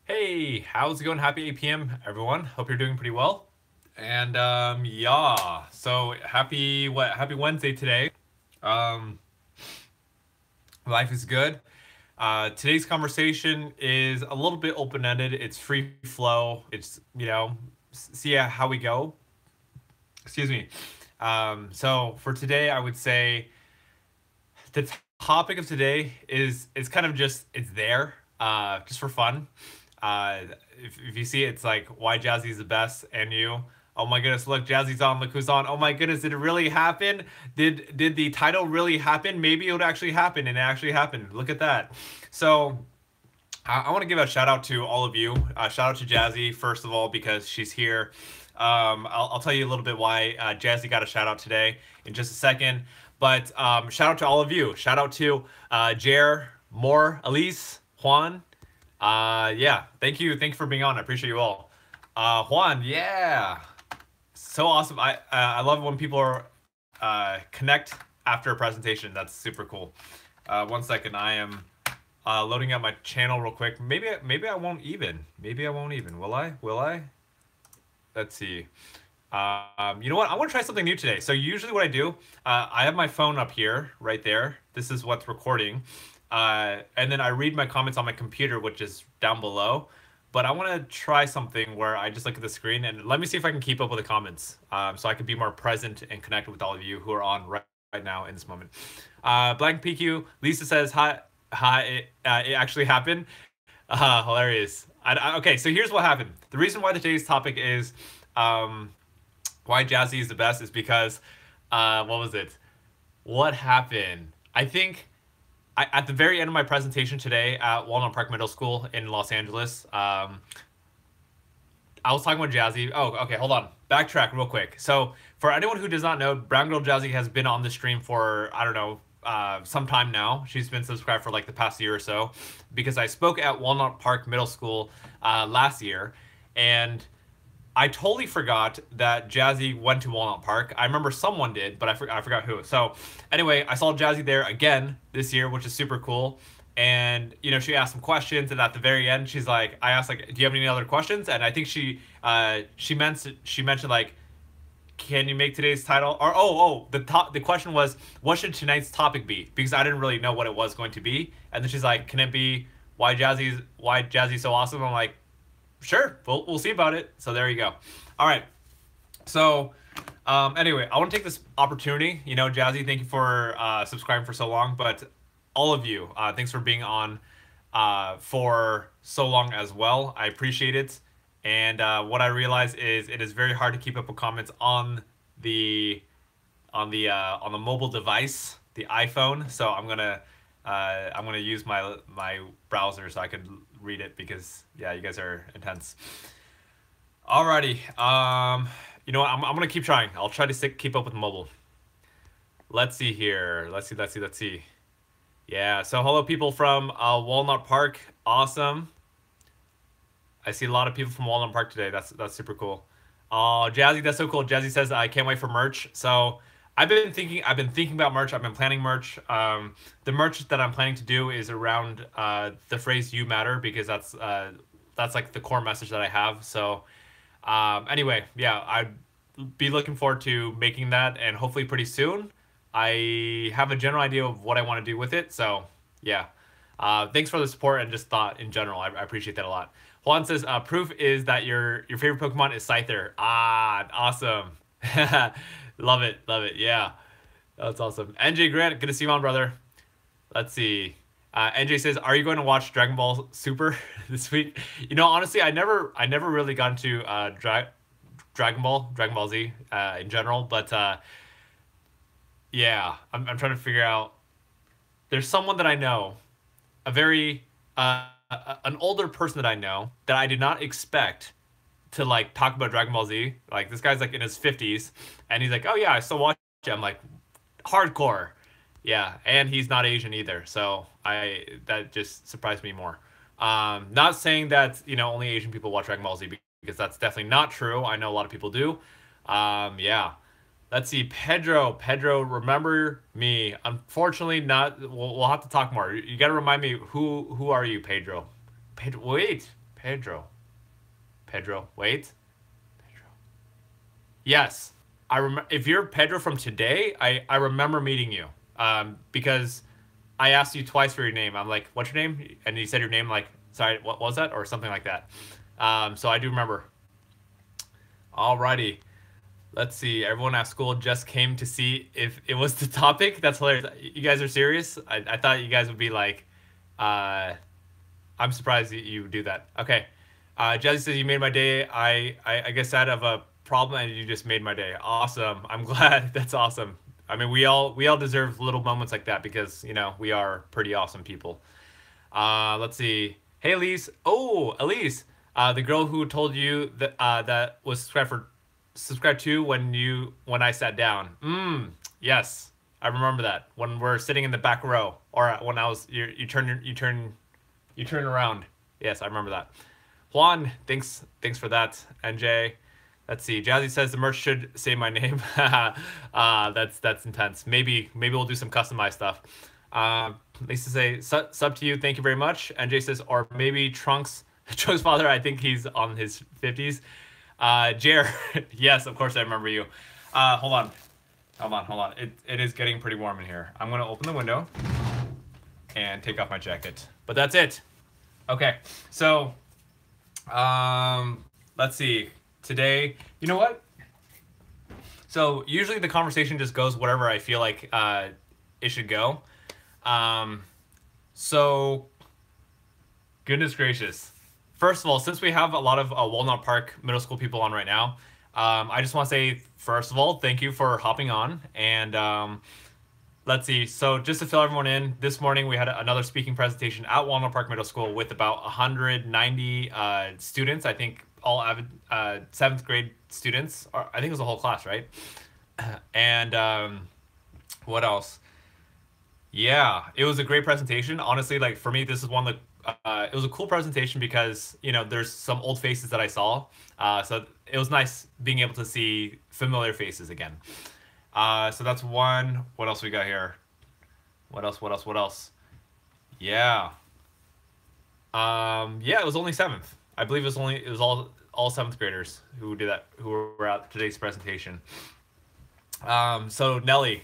Hey, how's it going? Happy 8 p.m. everyone. Hope you're doing pretty well. And yeah, so happy Wednesday today. Um Life is good. Today's conversation is a little bit open-ended. It's free flow. It's, see how we go. Excuse me. So for today, I would say the topic of today is kind of just it's there, just for fun. Uh, if you see it, it's like why Jazzy's the best, and you. Oh my goodness! Look, Jazzy's on. Look who's on. Oh my goodness! Did it really happen? Did the title really happen? Maybe it would actually happen, and it actually happened. Look at that. So I want to give a shout out to all of you. Shout out to Jazzy first of all because she's here. I'll tell you a little bit why Jazzy got a shout out today in just a second. But shout out to all of you. Shout out to Jer, Moore, Elise, Juan. Yeah, thank you for being on. I appreciate you all. Juan, yeah, so awesome. I love when people are connect after a presentation. That's super cool. One second, I am loading up my channel real quick. Maybe I won't even. Maybe I won't even. Will I? Will I? Let's see. You know what? I want to try something new today. So usually what I do, I have my phone up here, right there. This is what's recording. And then I read my comments on my computer, which is down below. But I want to try something where I just look at the screen and let me see if I can keep up with the comments, so I can be more present and connected with all of you who are on right now in this moment. Blank PQ, Lisa says, hi, it actually happened. Hilarious. Okay, so here's what happened. The reason why today's topic is why Jazzy is the best is because, what was it? What happened? I think at the very end of my presentation today at Walnut Park Middle School in Los Angeles, I was talking with Jazzy. Oh, okay, hold on. Backtrack real quick. So, for anyone who does not know, Brown Girl Jazzy has been on the stream for, I don't know, some time now. She's been subscribed for like the past year or so because I spoke at Walnut Park Middle School last year, and I totally forgot that Jazzy went to Walnut Park. I remember someone did, but I forgot who. So anyway, I saw Jazzy there again this year, which is super cool. And she asked some questions, and at the very end, she's like, I asked like, "Do you have any other questions?" And I think she mentioned like, "Can you make today's title?" Or the question was, "What should tonight's topic be?" Because I didn't really know what it was going to be. And then she's like, "Can it be why Jazzy's so awesome?" I'm like, sure, we'll see about it. So there you go. All right. So anyway, I want to take this opportunity. Jazzy, thank you for subscribing for so long, but all of you, thanks for being on for so long as well. I appreciate it. And what I realize is it is very hard to keep up with comments on the on the mobile device, the iPhone. So I'm gonna use my browser so I can read it because yeah, you guys are intense. Alrighty, you know what? I'm gonna keep trying. I'll try to keep up with mobile. Let's see here. Let's see. Yeah. So hello, people from Walnut Park. Awesome. I see a lot of people from Walnut Park today. That's super cool. Oh, Jazzy, that's so cool. Jazzy says I can't wait for merch. So I've been thinking about merch. I've been planning merch. The merch that I'm planning to do is around the phrase "You matter" because that's like the core message that I have. So anyway, yeah, I'd be looking forward to making that, and hopefully pretty soon. I have a general idea of what I want to do with it. So yeah, thanks for the support and just thought in general. I appreciate that a lot. Juan says proof is that your favorite Pokemon is Scyther. Ah, awesome. Love it, love it. Yeah, that's awesome. NJ Grant, good to see you on, brother. Let's see. NJ says, "Are you going to watch Dragon Ball Super this week?" Honestly, I never really got into Dragon Ball Z in general, but yeah, I'm trying to figure out. There's someone that I know, a very an older person that I know that I did not expect to like talk about Dragon Ball Z. Like this guy's like in his 50s, and he's like, "Oh yeah, I still watch it." I'm like, hardcore, yeah. And he's not Asian either, so that just surprised me more. Not saying that only Asian people watch Dragon Ball Z because that's definitely not true. I know a lot of people do. Yeah. Let's see, Pedro. Pedro, remember me? Unfortunately, not. We'll have to talk more. You got to remind me who are you, Pedro? Pedro, wait. Pedro. Pedro. Wait. Pedro. Yes. I remember. If you're Pedro from today, I remember meeting you. Because I asked you twice for your name. I'm like, what's your name? And you said your name like, sorry, what was that? Or something like that. So I do remember. Alrighty. Let's see. Everyone at school just came to see if it was the topic. That's hilarious. You guys are serious? I thought you guys would be like, uh, I'm surprised you would do that. Okay. Jazzy says you made my day. I guess out of a problem and you just made my day. Awesome. I'm glad. That's awesome. I mean, we all deserve little moments like that because we are pretty awesome people. Let's see. Hey, Elise. Oh, Elise, the girl who told you that was subscribed to when I sat down. Yes, I remember that when we're sitting in the back row, or when I was you turn around. Yes, I remember that. Juan, thanks for that. NJ. Let's see. Jazzy says the merch should say my name. That's intense. Maybe we'll do some customized stuff. Lisa say sub to you. Thank you very much. NJ says, or maybe Trunks father. I think he's on his 50s. Jer. Yes, of course I remember you. Hold on. It is getting pretty warm in here. I'm gonna open the window and take off my jacket. But that's it. Okay. So, let's see. Today, you know what? So usually the conversation just goes whatever I feel like it should go. So goodness gracious. First of all, since we have a lot of Walnut Park Middle School people on right now, I just want to say, first of all, thank you for hopping on. And let's see. So just to fill everyone in, this morning we had another speaking presentation at Walnut Park Middle School with about 190 students. I think all avid 7th grade students. Or I think it was a whole class, right? And what else? Yeah, it was a great presentation. Honestly, like for me, this is one of the it was a cool presentation because there's some old faces that I saw. So it was nice being able to see familiar faces again. So that's one. What else we got here? What else? Yeah. Yeah, it was only 7th. I believe it was all 7th graders who did that, who were at today's presentation. So Nelly,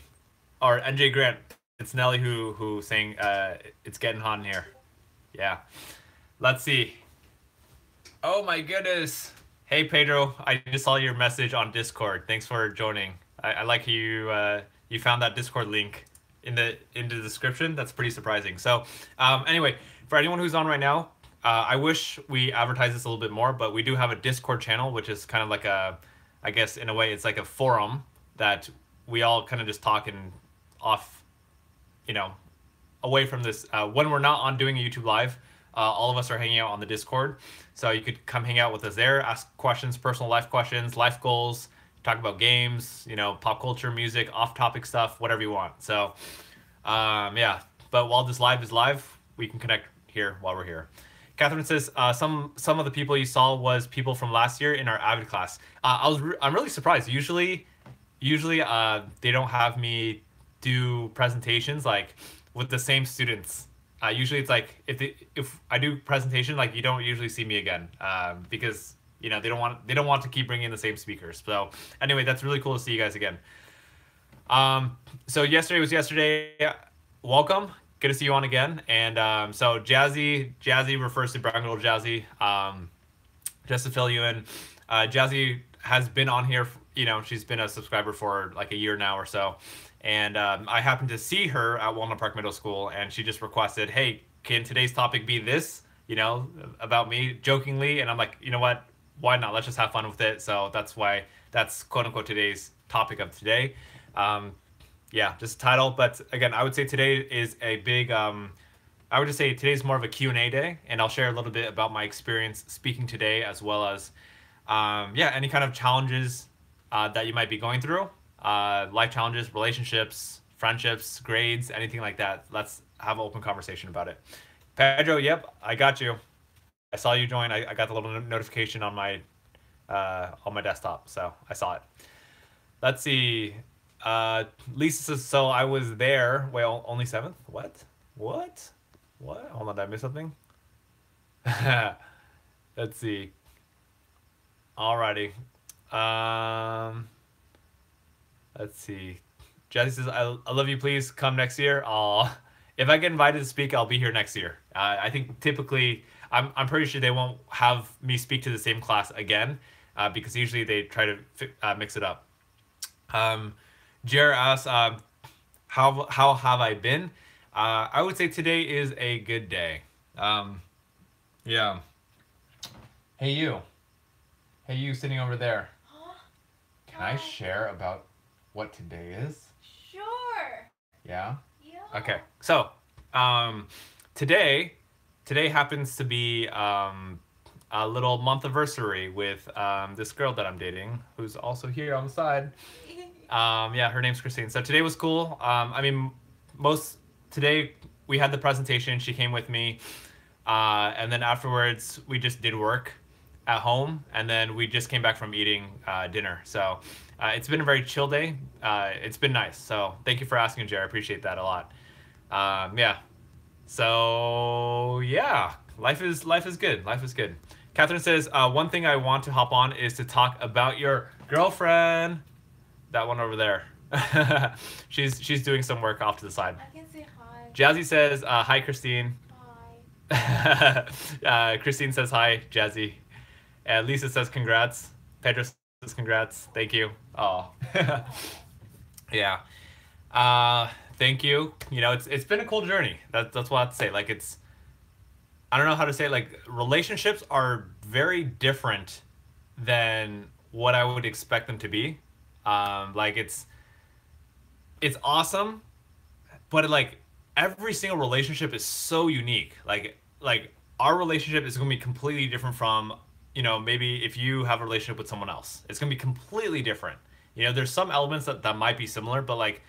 or NJ Grant, it's Nelly who saying it's getting hot in here. Yeah. Let's see. Oh my goodness. Hey Pedro, I just saw your message on Discord. Thanks for joining. I like you you found that Discord link in the description. That's pretty surprising. So anyway, for anyone who's on right now, I wish we advertised this a little bit more, but we do have a Discord channel, which is kind of like I guess in a way it's like a forum that we all kind of just talk and off, away from this. When we're not on doing a YouTube live, all of us are hanging out on the Discord. So you could come hang out with us there, ask questions, personal life questions, life goals, talk about games, pop culture, music, off-topic stuff, whatever you want. So, yeah. But while this live is live, we can connect here while we're here. Catherine says some of the people you saw was people from last year in our Avid class. I'm really surprised. Usually they don't have me do presentations like with the same students. Usually it's like if I do presentation, like you don't usually see me again because they don't want to keep bringing in the same speakers. So anyway, that's really cool to see you guys again. So yesterday was yesterday. Welcome. Good to see you on again. And so Jazzy refers to Brown Girl Jazzy. Just to fill you in, Jazzy has been on here. She's been a subscriber for like a year now or so. And I happened to see her at Walnut Park Middle School, and she just requested, "Hey, can today's topic be this? About me," jokingly. And I'm like, you know what? Why not? Let's just have fun with it. So that's why that's quote unquote today's topic of today. Yeah, just a title. But again, I would say today is a big. I would just say today's more of a Q&A day, and I'll share a little bit about my experience speaking today, as well as, yeah, any kind of challenges that you might be going through. Life challenges, relationships, friendships, grades, anything like that. Let's have an open conversation about it. Pedro, yep, I got you. I saw you join. I got the little notification on my desktop, so I saw it. Let's see. Lisa says, so I was there. Well, only 7th? What? Hold on, did I miss something? Let's see. Alrighty. Um, let's see. Jazzy says, I love you. Please come next year. Aw. If I get invited to speak, I'll be here next year. I think typically, I'm pretty sure they won't have me speak to the same class again because usually they try to mix it up. Um, Jer asks, how have I been? I would say today is a good day. Um, yeah. Hey, you. Hey, you sitting over there. Huh? Can I share about what today is? Sure. Yeah? Yeah. Okay. So, um, today, today happens to be a little month anniversary with this girl that I'm dating, who's also here on the side. Yeah, her name's Christine. So today was cool. I mean, most today we had the presentation. She came with me, and then afterwards we just did work at home, and then we just came back from eating dinner. So it's been a very chill day. It's been nice. So thank you for asking, Jared. I appreciate that a lot. Yeah. So yeah, life is good. Life is good. Catherine says one thing I want to hop on is to talk about your girlfriend. That one over there. She's doing some work off to the side. I can say hi. Jazzy says hi, Christine. Hi. Christine says hi, Jazzy. And Lisa says congrats. Pedro says congrats. Thank you. Oh, yeah. Thank you. You know, it's been a cool journey. That's what I have to say. Like it's, I don't know how to say it. Like relationships are very different than what I would expect them to be. Like it's awesome, but like every single relationship is so unique. Like our relationship is going to be completely different from, you know, maybe if you have a relationship with someone else, it's going to be completely different. You know, there's some elements that might be similar, but like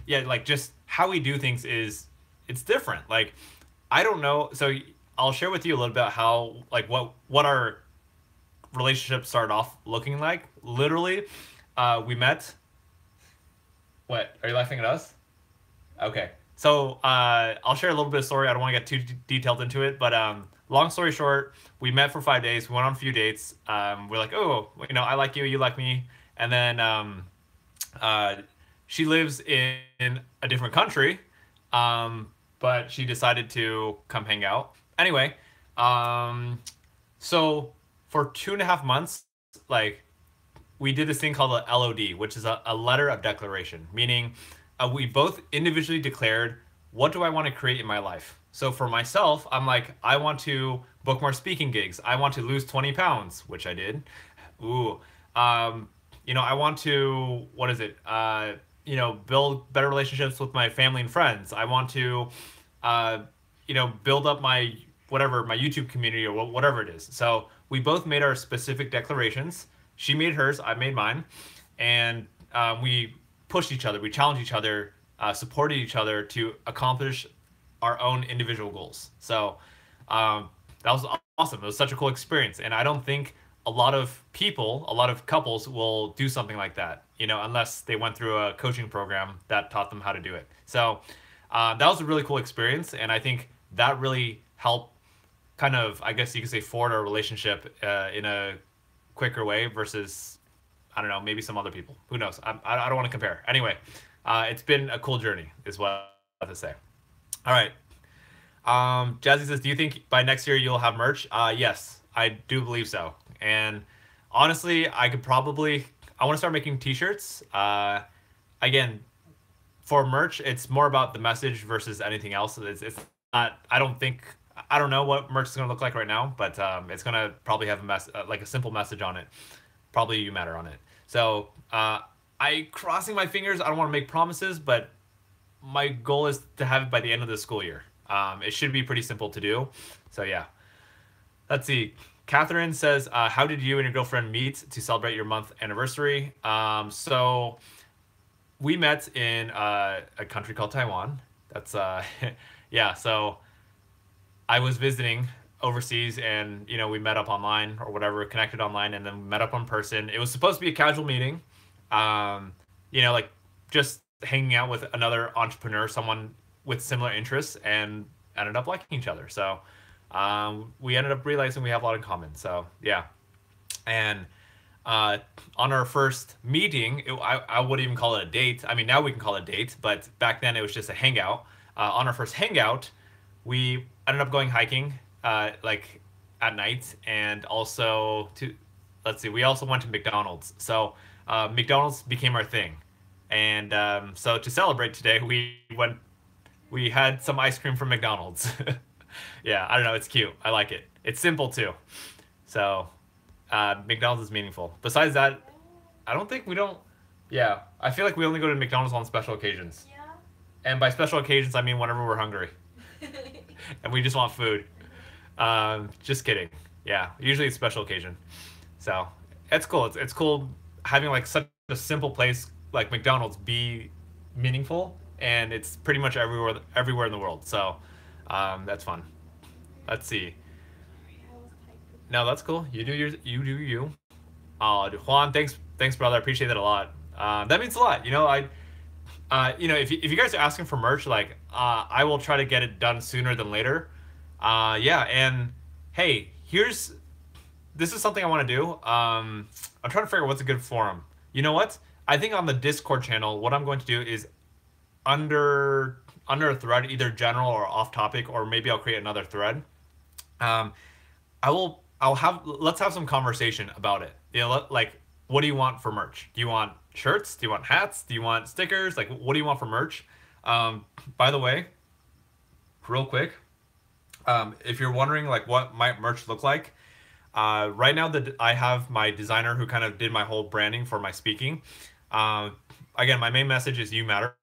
yeah, like just how we do things is it's different. Like I don't know, so I'll share with you a little bit how like what our relationship started off looking like. Literally, we met. What are you laughing at us? Okay. So I'll share a little bit of story. I don't want to get too detailed into it, but long story short, we met for 5 days. We went on a few dates. We're like, oh, you know, I like you like me, and then uh, she lives in a different country, but she decided to come hang out. Anyway, um, so for 2.5 months, like we did this thing called a LOD, which is a letter of declaration, meaning we both individually declared what do I want to create in my life. So for myself, I'm like, I want to book more speaking gigs. I want to lose 20 pounds, which I did. Ooh. Um, you know, I want to, what is it? You know, build better relationships with my family and friends. I want to, uh, you know, build up my, whatever, my YouTube community or whatever it is. So we both made our specific declarations. She made hers, I made mine. And we pushed each other, we challenged each other, supported each other to accomplish our own individual goals. So that was awesome. It was such a cool experience, and I don't think a lot of people, a lot of couples will do something like that, you know, unless they went through a coaching program that taught them how to do it. So that was a really cool experience, and I think that really helped kind of, I guess you could say, forward our relationship in a quicker way versus, I don't know, maybe some other people. Who knows? I don't want to compare. Anyway, it's been a cool journey, is what I have to say. All right. Jazzy says, do you think by next year you'll have merch? Yes, I do believe so. And honestly, I could probably, I want to start making t-shirts. Again, for merch, it's more about the message versus anything else. It's not, I don't think, I don't know what merch is going to look like right now, but it's going to probably have a like a simple message on it. Probably you matter on it. So I crossing my fingers. I don't want to make promises, but my goal is to have it by the end of the school year. It should be pretty simple to do. So yeah. Let's see. Catherine says, how did you and your girlfriend meet to celebrate your month anniversary? So we met in a country called Taiwan. That's yeah. So I was visiting overseas, and you know, we met up online or whatever, connected online, and then met up in person. It was supposed to be a casual meeting, um, you know, like just hanging out with another entrepreneur, someone with similar interests, and ended up liking each other. So we ended up realizing we have a lot in common. So yeah, and uh, on our first meeting, I wouldn't even call it a date. I mean, now we can call it a date, but back then it was just a hangout. On our first hangout, we ended up going hiking, like at night, and also to, let's see, we also went to McDonald's. So McDonald's became our thing, and so to celebrate today, we had some ice cream from McDonald's. Yeah, I don't know, it's cute. I like it. It's simple too. So McDonald's is meaningful. Besides that, I don't think we don't. Yeah, I feel like we only go to McDonald's on special occasions. Yeah. And by special occasions, I mean whenever we're hungry and we just want food. Just kidding. Yeah, usually it's special occasion. So it's cool. It's cool having like such a simple place like McDonald's be meaningful, and it's pretty much everywhere in the world. So that's fun. Let's see. Sorry, I was typing. No, that's cool. You do you. Juan, thanks, brother. I appreciate that a lot. That means a lot. If you guys are asking for merch, like, I will try to get it done sooner than later. Yeah, and hey, this is something I want to do. I'm trying to figure out what's a good forum. You know what? I think on the Discord channel, what I'm going to do is under a thread, either general or off topic, or maybe I'll create another thread. Um, I'll have let's have some conversation about it. Like, what do you want for merch? Do you want shirts? Do you want hats? Do you want stickers? Like, what do you want for merch? By the way, real quick, if you're wondering like what my merch look like, right now that I have my designer who kind of did my whole branding for my speaking. Uh, Again, my main message is you matter,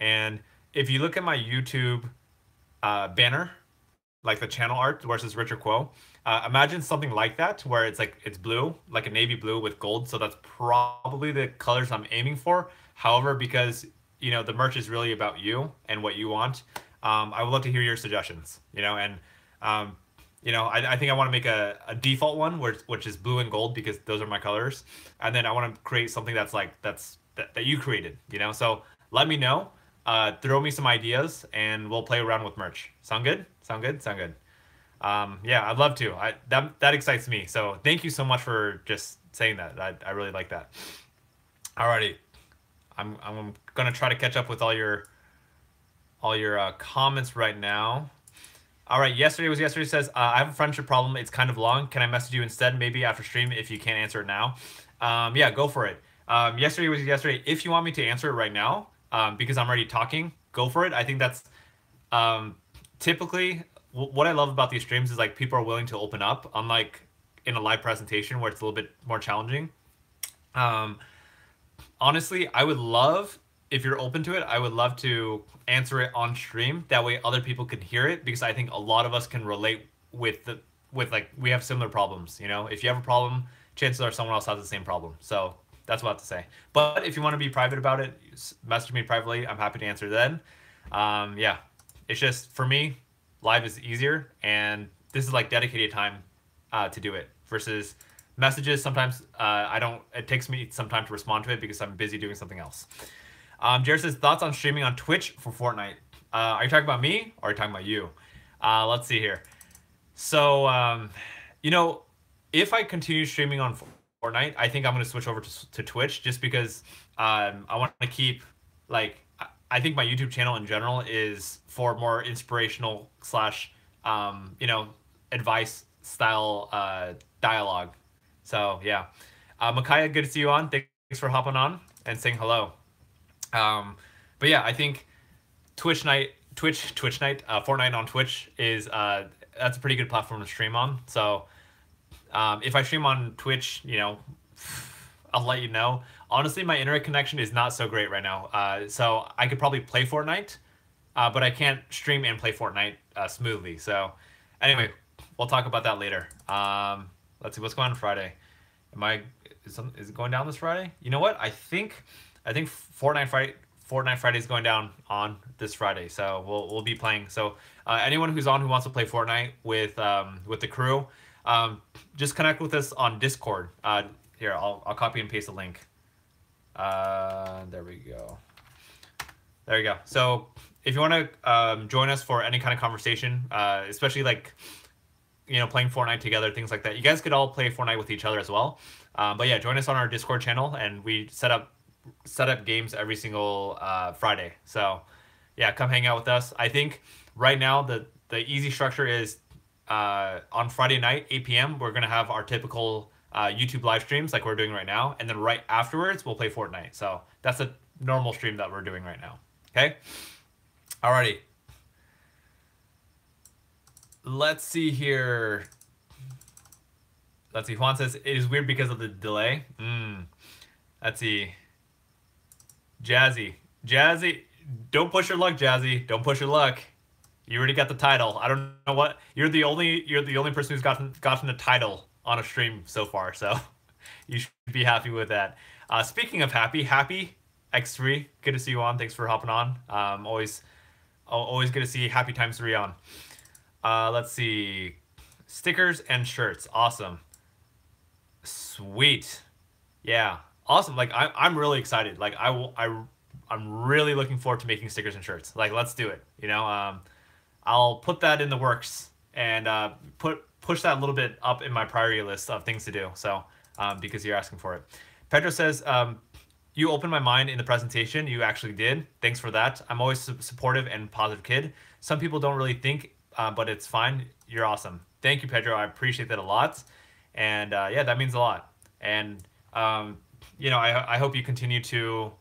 and if you look at my YouTube banner, like the channel art versus Richard Quo. Imagine something like that, where it's blue, like a navy blue with gold. So that's probably the colors I'm aiming for. However, because the merch is really about you and what you want, I would love to hear your suggestions. And I think I want to make a default one which is blue and gold because those are my colors, and then I want to create something that you created. So let me know. Throw me some ideas, and we'll play around with merch. Sound good? Sound good? Sound good. Yeah, I'd love to. That excites me. So thank you so much for just saying that. I really like that. Alrighty, I'm gonna try to catch up with all your comments right now. All right, yesterday says I have a friendship problem. It's kind of long. Can I message you instead? Maybe after stream if you can't answer it now. Yeah, go for it. Yesterday was yesterday. If you want me to answer it right now, because I'm already talking, go for it. I think that's typically what I love about these streams is like people are willing to open up, unlike in a live presentation where it's a little bit more challenging. Um, Honestly, I would love if you're open to it. I would love to answer it on stream. That way, other people can hear it because I think a lot of us can relate with like we have similar problems. If you have a problem, chances are someone else has the same problem. So that's what I have to say. But if you want to be private about it, message me privately. I'm happy to answer then. Yeah, it's just for me, live is easier, and this is like dedicated time to do it versus messages. Sometimes I don't. It takes me some time to respond to it because I'm busy doing something else. Jared says thoughts on streaming on Twitch for Fortnite. Are you talking about me or are you talking about you? Let's see here. So if I continue streaming on Fortnite, I think I'm going to switch over to Twitch just because I want to keep like I think my YouTube channel in general is for more inspirational slash advice style dialogue. So yeah, Micaiah, good to see you on. Thanks for hopping on and saying hello. But yeah, I think Twitch night, Fortnite on Twitch is that's a pretty good platform to stream on. So if I stream on Twitch, I'll let you know. Honestly, my internet connection is not so great right now. So I could probably play Fortnite, but I can't stream and play Fortnite smoothly. So anyway, we'll talk about that later. Let's see what's going on Friday. Is it going down this Friday? You know what? I think Fortnite Friday is going down on this Friday, so we'll be playing. So anyone who's on who wants to play Fortnite with the crew, just connect with us on Discord. Here, I'll copy and paste the link. There we go. There you go. So if you want to join us for any kind of conversation, especially like playing Fortnite together, things like that. You guys could all play Fortnite with each other as well. But yeah, join us on our Discord channel, and we set up games every single Friday. So yeah, come hang out with us. I think right now the easy structure is on Friday night, 8 p.m. We're gonna have our typical YouTube live streams like we're doing right now, and then right afterwards we'll play Fortnite. So that's a normal stream that we're doing right now. Okay. Alrighty. Let's see here. Let's see. Juan says it is weird because of the delay. Let's see. Jazzy, don't push your luck, Jazzy. Don't push your luck. You already got the title. I don't know what you're the only person who's gotten a title on a stream so far. So you should be happy with that. Speaking of happy X3, good to see you on. Thanks for hopping on. Always good to see Happy Times 3 on. Let's see. Stickers and shirts. Awesome. Sweet. Yeah. Awesome. Like I'm really excited. Like I'm really looking forward to making stickers and shirts. Like let's do it. I'll put that in the works and push that a little bit up in my priority list of things to do. So because you're asking for it. Pedro says you opened my mind in the presentation. You actually did. Thanks for that. I'm always supportive and positive kid. Some people don't really think, but it's fine. You're awesome. Thank you, Pedro. I appreciate that a lot. And yeah, that means a lot. And I hope you continue to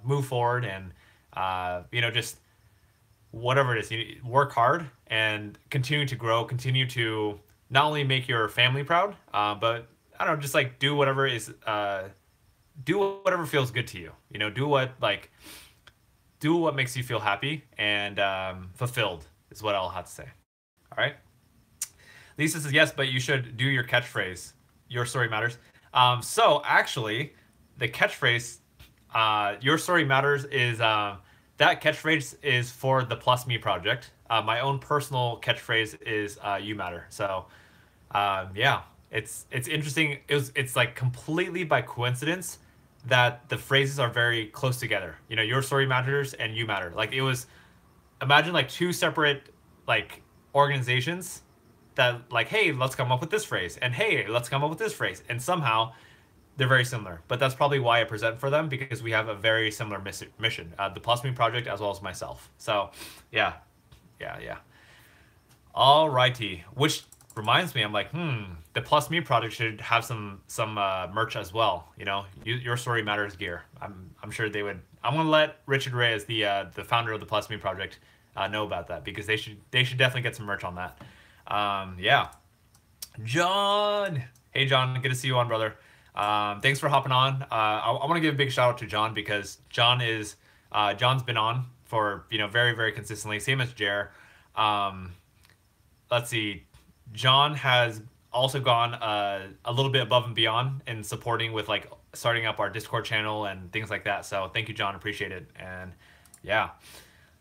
move forward and just whatever it is, you work hard and continue to grow, continue to not only make your family proud, but I don't know, just like do whatever feels good to you. Do what makes you feel happy and fulfilled is what I'll have to say. All right. Lisa says yes, but you should do your catchphrase. Your story matters. So actually, the catchphrase, your story matters is that catchphrase is for the Plus Me project. My own personal catchphrase is you matter. So yeah, it's interesting. It's like completely by coincidence that the phrases are very close together. Your story matters and you matter. Like it was, imagine like two separate like organizations that like, hey, let's come up with this phrase, and hey, let's come up with this phrase, and somehow they're very similar. But that's probably why I present for them, because we have a very similar mission, the Plus Me project as well as myself. So yeah. All righty. Which reminds me, I'm like, the Plus Me project should have some merch as well. Your story matters gear. I'm sure they would. I'm gonna let Richard Reyes, the founder of the Plus Me project, know about that, because they should definitely get some merch on that. Yeah. John. Hey, John. Good to see you on, brother. Thanks for hopping on. I want to give a big shout out to John, because John's been on for, very, very consistently. Same as Jer. Let's see. John has also gone a little bit above and beyond in supporting with like starting up our Discord channel and things like that. So thank you, John. Appreciate it. And yeah.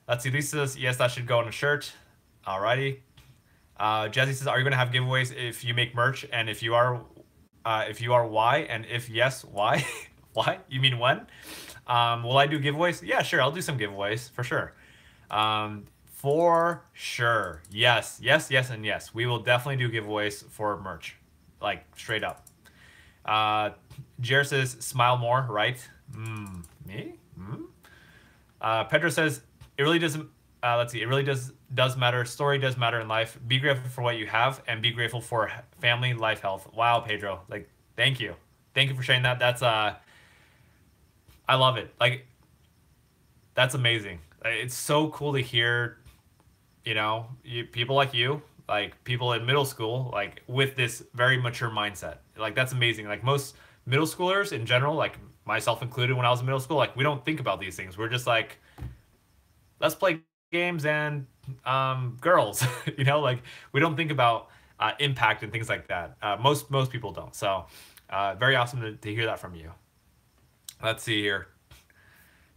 Let's see. Lisa says, yes, that should go on a shirt. Alrighty. Jazzy says, are you going to have giveaways if you make merch? And if you are, why? And if yes, why? Why? You mean when? Will I do giveaways? Yeah, sure. I'll do some giveaways for sure. For sure. Yes, and yes. We will definitely do giveaways for merch. Like straight up. Jer says, smile more, right? Me? Pedro says, it really doesn't. Let's see. It really does matter. Story does matter in life. Be grateful for what you have, and be grateful for family, life, health. Wow, Pedro. Like, thank you for sharing that. That's I love it. Like, that's amazing. It's so cool to hear. People like you, like people in middle school, like with this very mature mindset. Like that's amazing. Like most middle schoolers in general, like myself included, when I was in middle school, like we don't think about these things. We're just like, let's play games and girls. Like we don't think about impact and things like that. Most people don't. So very awesome to hear that from you. Let's see here.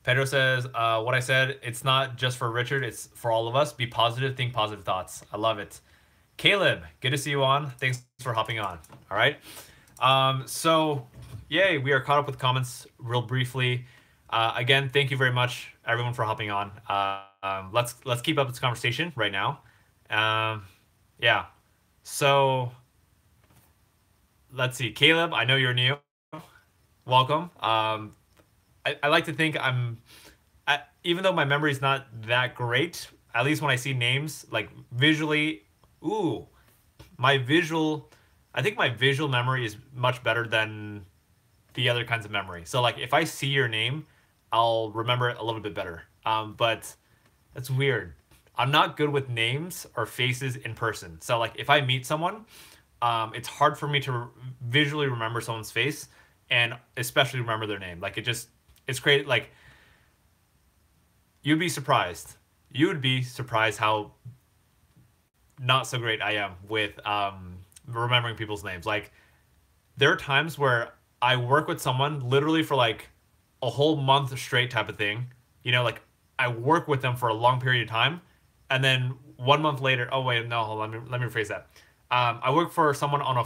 Pedro says, what I said, it's not just for Richard, it's for all of us. Be positive, think positive thoughts. I love it. Caleb, good to see you on. Thanks for hopping on. All right. So yay, we are caught up with comments real briefly. Again, thank you very much, everyone, for hopping on. Let's keep up this conversation right now. Yeah. So let's see, Caleb. I know you're new. Welcome. I like to think even though my memory is not that great, at least when I see names, like visually, ooh, my visual, I think my visual memory is much better than the other kinds of memory. So like if I see your name, I'll remember it a little bit better. But that's weird. I'm not good with names or faces in person. So like if I meet someone, it's hard for me to visually remember someone's face and especially remember their name. Like it's great. Like you'd be surprised. You would be surprised how not so great I am with remembering people's names. Like there are times where I work with someone literally for like a whole month straight type of thing. Like I work with them for a long period of time, and then 1 month later, oh wait, no, hold on, let me rephrase that. I work for someone on a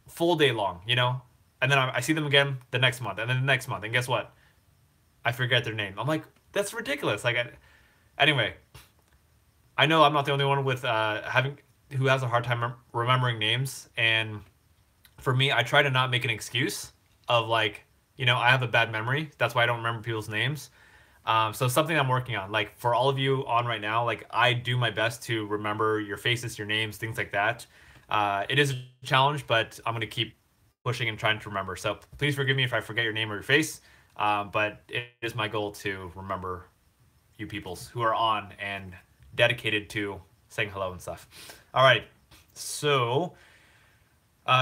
full day long, and then I see them again the next month, and then the next month, and guess what? I forget their name. I'm like, that's ridiculous. Anyway, I know I'm not the only one with having who has a hard time remembering names, and for me, I try to not make an excuse of like, I have a bad memory. That's why I don't remember people's names. So something I'm working on, like for all of you on right now, like I do my best to remember your faces, your names, things like that. It is a challenge, but I'm gonna keep pushing and trying to remember. So please forgive me if I forget your name or your face. But it is my goal to remember you peoples who are on and dedicated to saying hello and stuff. All right, so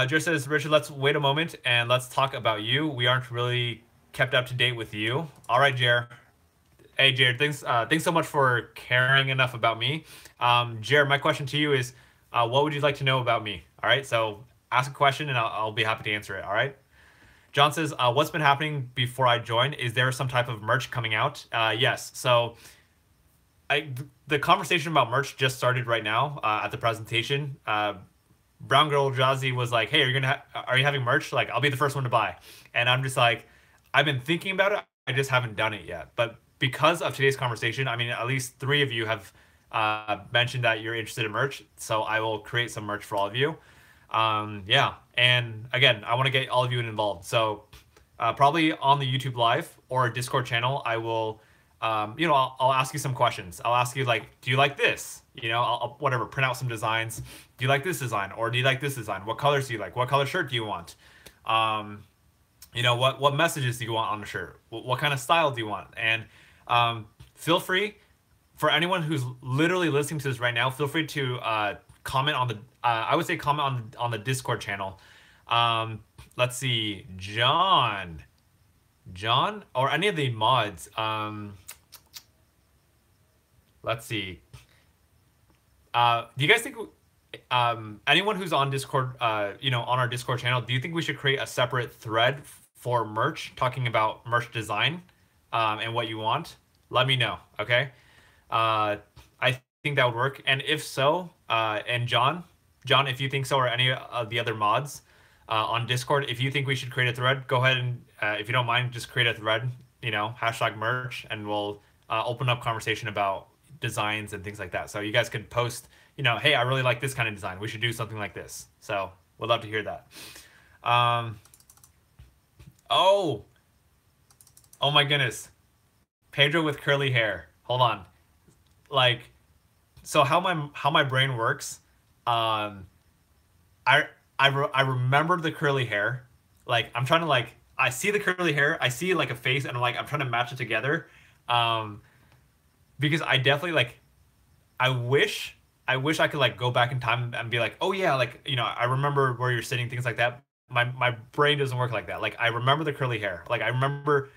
Jer says, Richard, let's wait a moment and let's talk about you. We aren't really kept up to date with you. All right, Jer. Hey, Jared, thanks so much for caring enough about me. Jared, my question to you is, what would you like to know about me? All right, so ask a question and I'll be happy to answer it. All right. John says, what's been happening before I joined? Is there some type of merch coming out? Yes. So the conversation about merch just started right now at the presentation. Brown Girl Jazzy was like, "Hey, are you having merch? Like, I'll be the first one to buy." And I'm just like, I've been thinking about it. I just haven't done it yet. But because of today's conversation, I mean, at least three of you have mentioned that you're interested in merch. So I will create some merch for all of you. Yeah. And again, I want to get all of you involved. So probably on the YouTube live or Discord channel, I will, I'll ask you some questions. I'll ask you like, do you like this? I'll whatever, print out some designs. Do you like this design or do you like this design? What colors do you like? What color shirt do you want? What messages do you want on the shirt? What kind of style do you want? And feel free, for anyone who's literally listening to this right now, feel free to comment on the I would say comment on the Discord channel. Let's see, John, or any of the mods. Let's see. Do you guys think anyone who's on Discord, on our Discord channel, do you think we should create a separate thread for merch, talking about merch design, and what you want? Let me know, okay? I think that would work, and if so, and John, if you think so, or any of the other mods on Discord, if you think we should create a thread, go ahead and, if you don't mind, just create a thread, hashtag merch, and we'll open up conversation about designs and things like that. So you guys could post, hey, I really like this kind of design. We should do something like this. So we'd love to hear that. Oh my goodness. Pedro with curly hair. Hold on. Like, so how my brain works, I remember the curly hair. Like I'm trying to like, I see the curly hair, I see like a face, and I'm trying to match it together. Because I definitely like, I wish I could like go back in time and be like, oh yeah, like, I remember where you're sitting, things like that. My brain doesn't work like that. Like I remember the curly hair. Like I remember,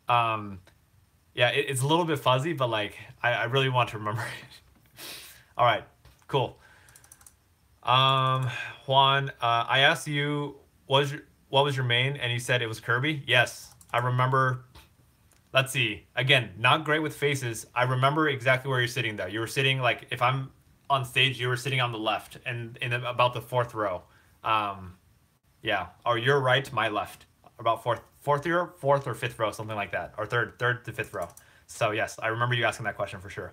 yeah, it's a little bit fuzzy, but like I really want to remember it. All right, cool. Juan, I asked you what was your main, and you said it was Kirby. Yes, I remember. Let's see. Again, not great with faces. I remember exactly where you're sitting though. You were sitting like, if I'm on stage, you were sitting on the left and in about the fourth row. Yeah, or your right, my left, about fourth or fifth row, something like that, or third to fifth row. So yes, I remember you asking that question for sure.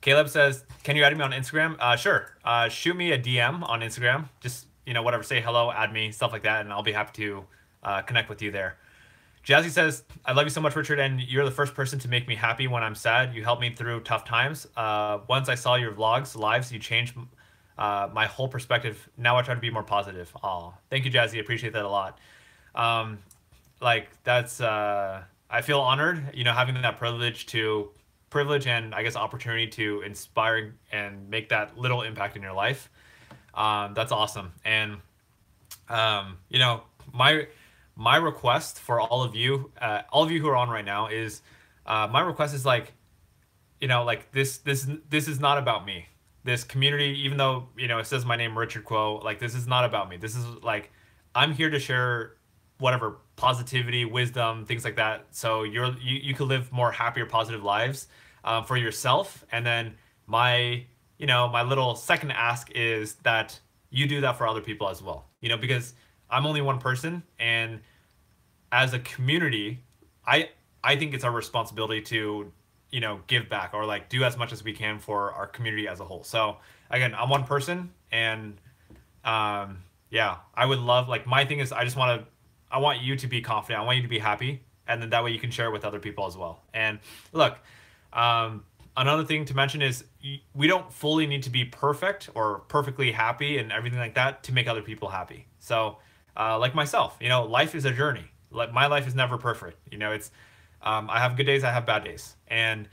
Caleb says, "Can you add me on Instagram?" Sure. Shoot me a DM on Instagram. Just whatever. Say hello, add me, stuff like that, and I'll be happy to connect with you there. Jazzy says, "I love you so much, Richard, and you're the first person to make me happy when I'm sad. You helped me through tough times. Once I saw your vlogs, lives, you changed my whole perspective. Now I try to be more positive." Aw, thank you, Jazzy. I appreciate that a lot. Um, like that's I feel honored, having that privilege and I guess opportunity to inspire and make that little impact in your life. That's awesome. And you know, my request for all of you who are on right now is my request is like, like this is not about me. This community, even though it says my name Richard Quo, like this is not about me. This is like I'm here to share whatever positivity, wisdom, things like that. So you could live more happier, positive lives for yourself. And then my little second ask is that you do that for other people as well. Because I'm only one person, and as a community, I I think it's our responsibility to give back or like do as much as we can for our community as a whole. So again, I'm one person, and yeah, I would love, like, my thing is I want you to be confident. I want you to be happy, and then that way you can share with other people as well. And look, another thing to mention is we don't fully need to be perfect or perfectly happy and everything like that to make other people happy. So like myself, life is a journey. Like, my life is never perfect. It's I have good days, I have bad days, and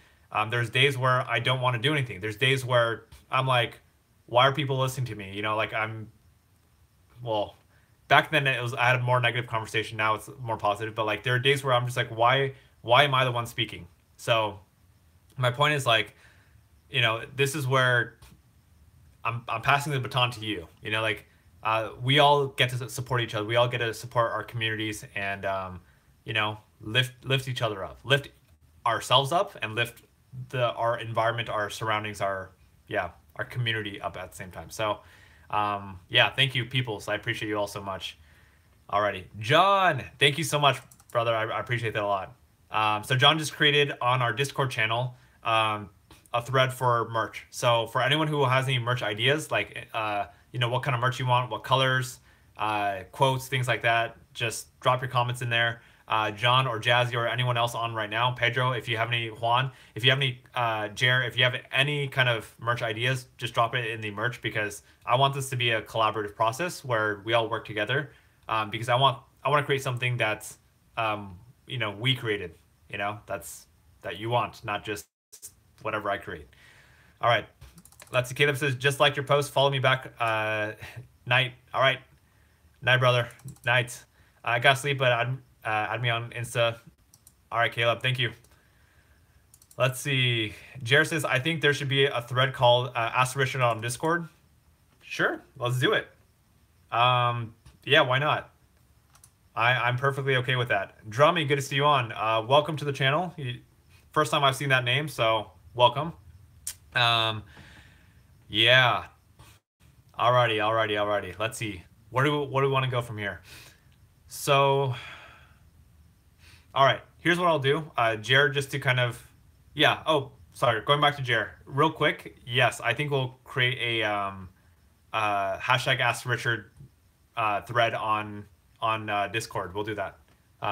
there's days where I don't want to do anything. There's days where I'm like, why are people listening to me? Like, well, back then I had a more negative conversation. Now it's more positive. But like, there are days where I'm just like, why am I the one speaking? So my point is, like, this is where I'm passing the baton to you. Like, we all get to support each other. We all get to support our communities, and lift each other up, lift ourselves up, and lift our environment, our surroundings, our community up at the same time. So yeah, thank you, peoples. I appreciate you all so much. Alrighty, John, thank you so much, brother. I appreciate that a lot. So John just created on our Discord channel a thread for merch. So for anyone who has any merch ideas, like what kind of merch you want, what colors, quotes, things like that, just drop your comments in there. John or Jazzy or anyone else on right now, Pedro, if you have any, Juan, if you have any, Jer, if you have any kind of merch ideas, just drop it in the merch, because I want this to be a collaborative process where we all work together, because I want to create something that's we created, that you want, not just whatever I create. All right, let's see. Caleb says, just like your post, follow me back. Night. All right, night, brother. Night. I gotta sleep, but add me on Insta. All right, Caleb, thank you. Let's see. Jared says, I think there should be a thread called Ask Richard on Discord. Sure, let's do it. Yeah, why not? I'm perfectly okay with that. Drummy, good to see you on. Welcome to the channel. First time I've seen that name, so welcome. Yeah. Alrighty. Let's see. Where do we want to go from here? So, all right, here's what I'll do. Jared, just to kind of, yeah. Oh, sorry. Going back to Jared, real quick. Yes, I think we'll create a hashtag Ask Richard thread on Discord. We'll do that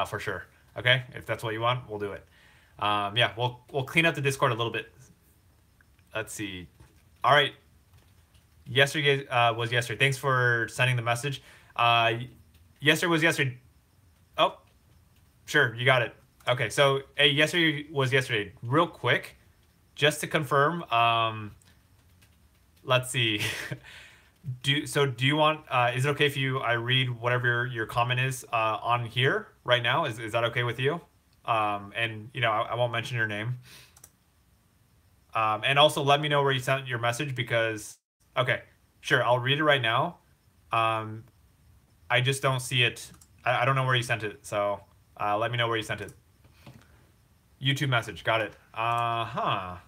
for sure. Okay, if that's what you want, we'll do it. Yeah, we'll clean up the Discord a little bit. Let's see. All right. Yesterday was yesterday. Thanks for sending the message. Yesterday was yesterday. Oh, sure, you got it. Okay, so yesterday was yesterday. Real quick, just to confirm. Let's see. Do you want? Is it okay if I read whatever your comment is on here right now? Is that okay with you? And I won't mention your name. And also let me know where you sent your message, because okay, sure, I'll read it right now. I just don't see it. I don't know where you sent it, so let me know where you sent it. YouTube message, got it. Hold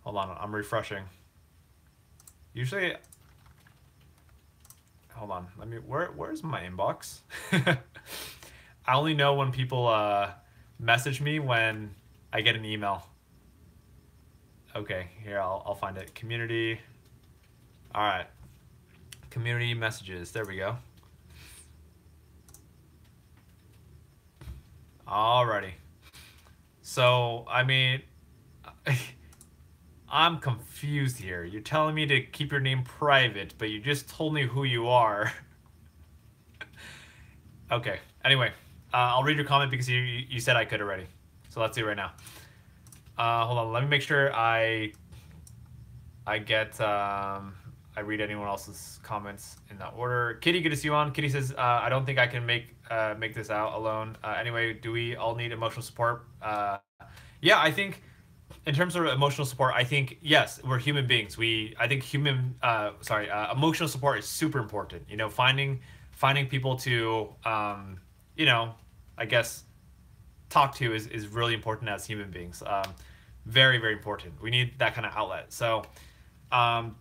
on, I'm refreshing. Usually, hold on. Where's my inbox? I only know when people message me when I get an email. Okay, here I'll find it. Community. All right. Community messages. There we go. Alrighty. So, I mean, I'm confused here. You're telling me to keep your name private, but you just told me who you are. Okay. Anyway, I'll read your comment because you said I could already. So let's see right now. Hold on. Let me make sure I get I read anyone else's comments in that order. Kitty, good to see you on. Kitty says, I don't think I can make this out alone. Anyway, do we all need emotional support? Yeah, I think in terms of emotional support, I think yes, we're human beings. I think emotional support is super important. You know, finding people to you know, I guess talk to is really important as human beings. Very, very important. We need that kind of outlet. So, um,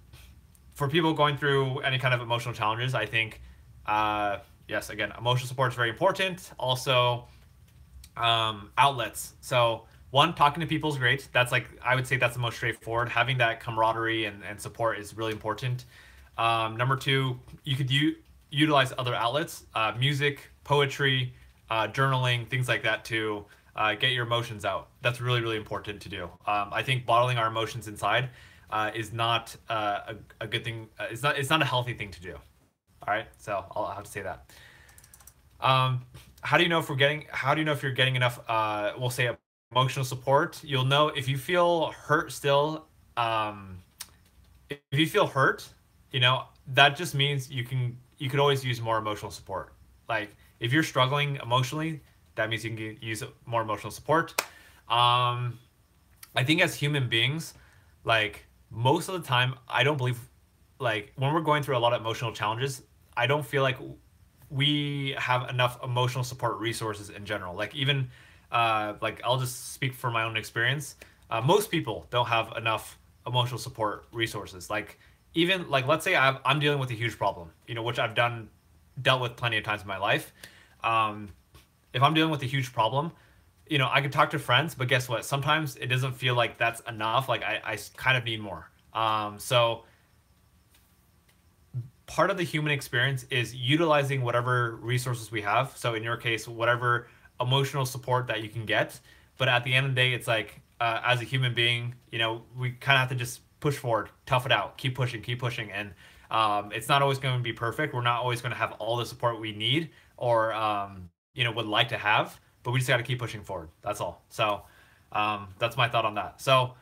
for people going through any kind of emotional challenges, I think, yes, again, emotional support is very important. Also, outlets. So, one, talking to people is great. That's like, I would say that's the most straightforward. Having that camaraderie and support is really important. Number two, you could utilize other outlets, music, poetry, journaling, things like that to get your emotions out. That's really, really important to do. I think bottling our emotions inside is not a good thing. It's not a healthy thing to do. All right, so I'll have to say that. Um, how do you know if we're getting? How do you know if you're getting enough? We'll say emotional support. You'll know if you feel hurt still. If you feel hurt, you know that just means you could always use more emotional support. Like if you're struggling emotionally, that means you can use more emotional support. Um, I think as human beings, like most of the time, I don't believe like when we're going through a lot of emotional challenges, I don't feel like we have enough emotional support resources in general. Like even like I'll just speak for my own experience. Most people don't have enough emotional support resources. Like even like let's say I'm dealing with a huge problem, you know, which I've dealt with plenty of times in my life. Um, if I'm dealing with a huge problem, you know, I could talk to friends, but guess what? Sometimes it doesn't feel like that's enough. Like I kind of need more. So part of the human experience is utilizing whatever resources we have. So in your case, whatever emotional support that you can get. But at the end of the day, it's like as a human being, you know, we kind of have to just push forward, tough it out, keep pushing, and it's not always going to be perfect. We're not always going to have all the support we need or you know would like to have, but we just got to keep pushing forward. That's all. So that's my thought on that. So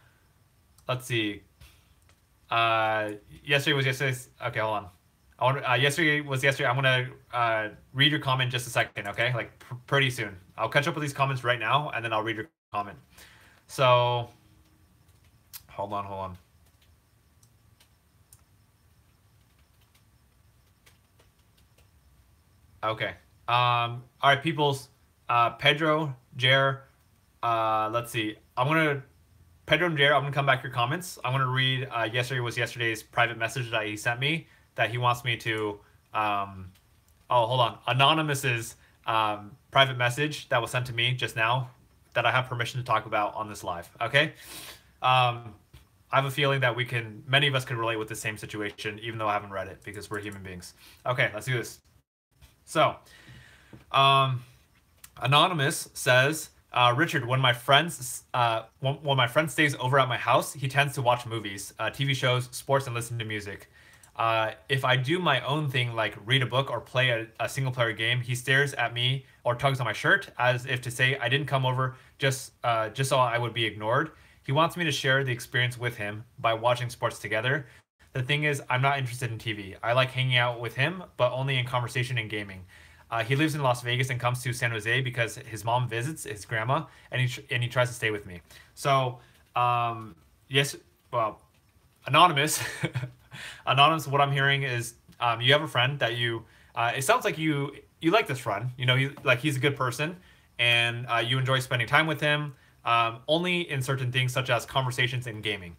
let's see. Yesterday was yesterday's. Okay, hold on. Yesterday was yesterday. I'm gonna read your comment in just a second. Okay, like pretty soon. I'll catch up with these comments right now, and then I'll read your comment. So hold on. Okay. All right, peoples. Pedro, Jer. Let's see. Pedro and Jer. I'm gonna come back your comments. I'm gonna read. Yesterday was yesterday's private message that he sent me that he wants me to. Oh, hold on. Anonymous's private message that was sent to me just now that I have permission to talk about on this live. Okay. I have a feeling that many of us can relate with the same situation, even though I haven't read it because we're human beings. Okay, let's do this. So, um, Anonymous says, Richard, when my friend stays over at my house, he tends to watch movies, TV shows, sports, and listen to music. If I do my own thing like read a book or play a single player game, he stares at me or tugs on my shirt as if to say I didn't come over just so I would be ignored. He wants me to share the experience with him by watching sports together. The thing is, I'm not interested in TV. I like hanging out with him, but only in conversation and gaming. He lives in Las Vegas and comes to San Jose because his mom visits his grandma, and he tries to stay with me. So, yes, well, anonymous, anonymous. What I'm hearing is you have a friend that you. It sounds like you like this friend. You know, he's a good person, and you enjoy spending time with him. Only in certain things such as conversations and gaming.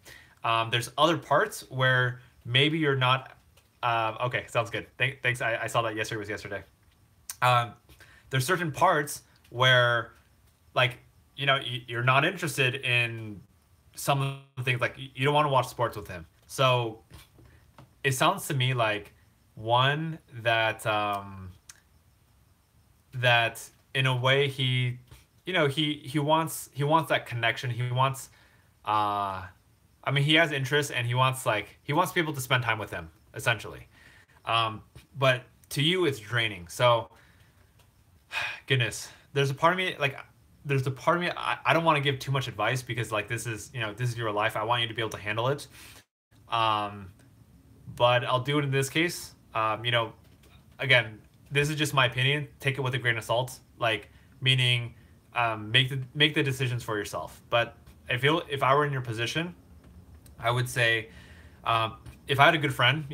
There's other parts where maybe you're not. Okay, sounds good. Thanks. I saw that yesterday was yesterday. Um, there's certain parts where, like, you know, you're not interested in some of the things like you don't want to watch sports with him. So it sounds to me like one that in a way he he wants that connection. He wants uh I mean he has interests and he wants people to spend time with him essentially. But to you it's draining. So goodness, there's a part of me I don't want to give too much advice because like this is your life. I want you to be able to handle it. Um, but I'll do it in this case. Again, this is just my opinion. Take it with a grain of salt. Like meaning, make the decisions for yourself. But if I were in your position, I would say, if I had a good friend,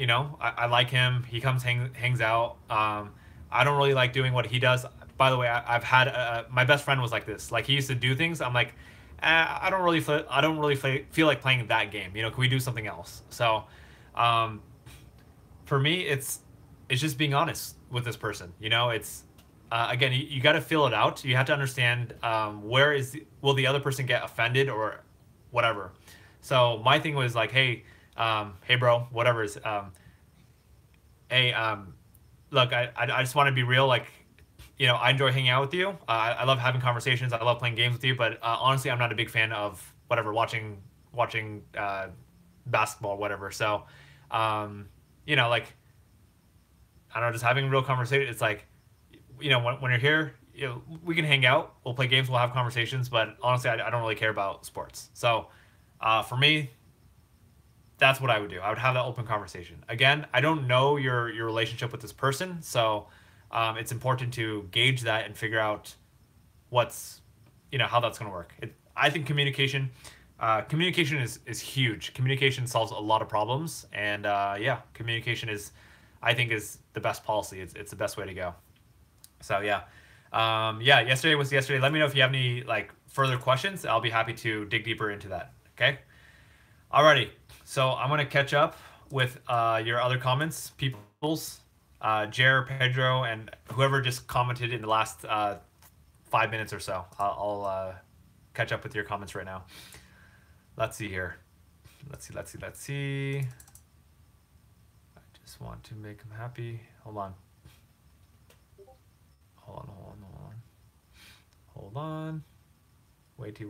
I like him. He comes hangs out. I don't really like doing what he does. By the way, I've had my best friend was like this. Like he used to do things. I'm like, I don't really feel like playing that game. Can we do something else? So, um, for me, it's just being honest with this person. It's again, you got to feel it out. You have to understand will the other person get offended or whatever. So my thing was like, hey, bro, whatever is, hey, look, I just want to be real. Like, I enjoy hanging out with you. I love having conversations. I love playing games with you. But honestly, I'm not a big fan of whatever watching basketball, whatever. So, like I don't know, just having real conversation. It's like, when you're here, we can hang out. We'll play games. We'll have conversations. But honestly, I don't really care about sports. So, for me, that's what I would do. I would have that open conversation. Again, I don't know your relationship with this person, so it's important to gauge that and figure out what's how that's going to work. I think communication is huge. Communication solves a lot of problems, and yeah, communication is I think is the best policy. It's the best way to go. So yeah. Yeah, yesterday was yesterday. Let me know if you have any like further questions. I'll be happy to dig deeper into that. Okay. Alrighty, so I'm gonna catch up with your other comments, peoples, Jer, Pedro, and whoever just commented in the last 5 minutes or so. I'll catch up with your comments right now. Let's see here. Let's see. I just want to make him happy. Hold on. Hold on. Wait.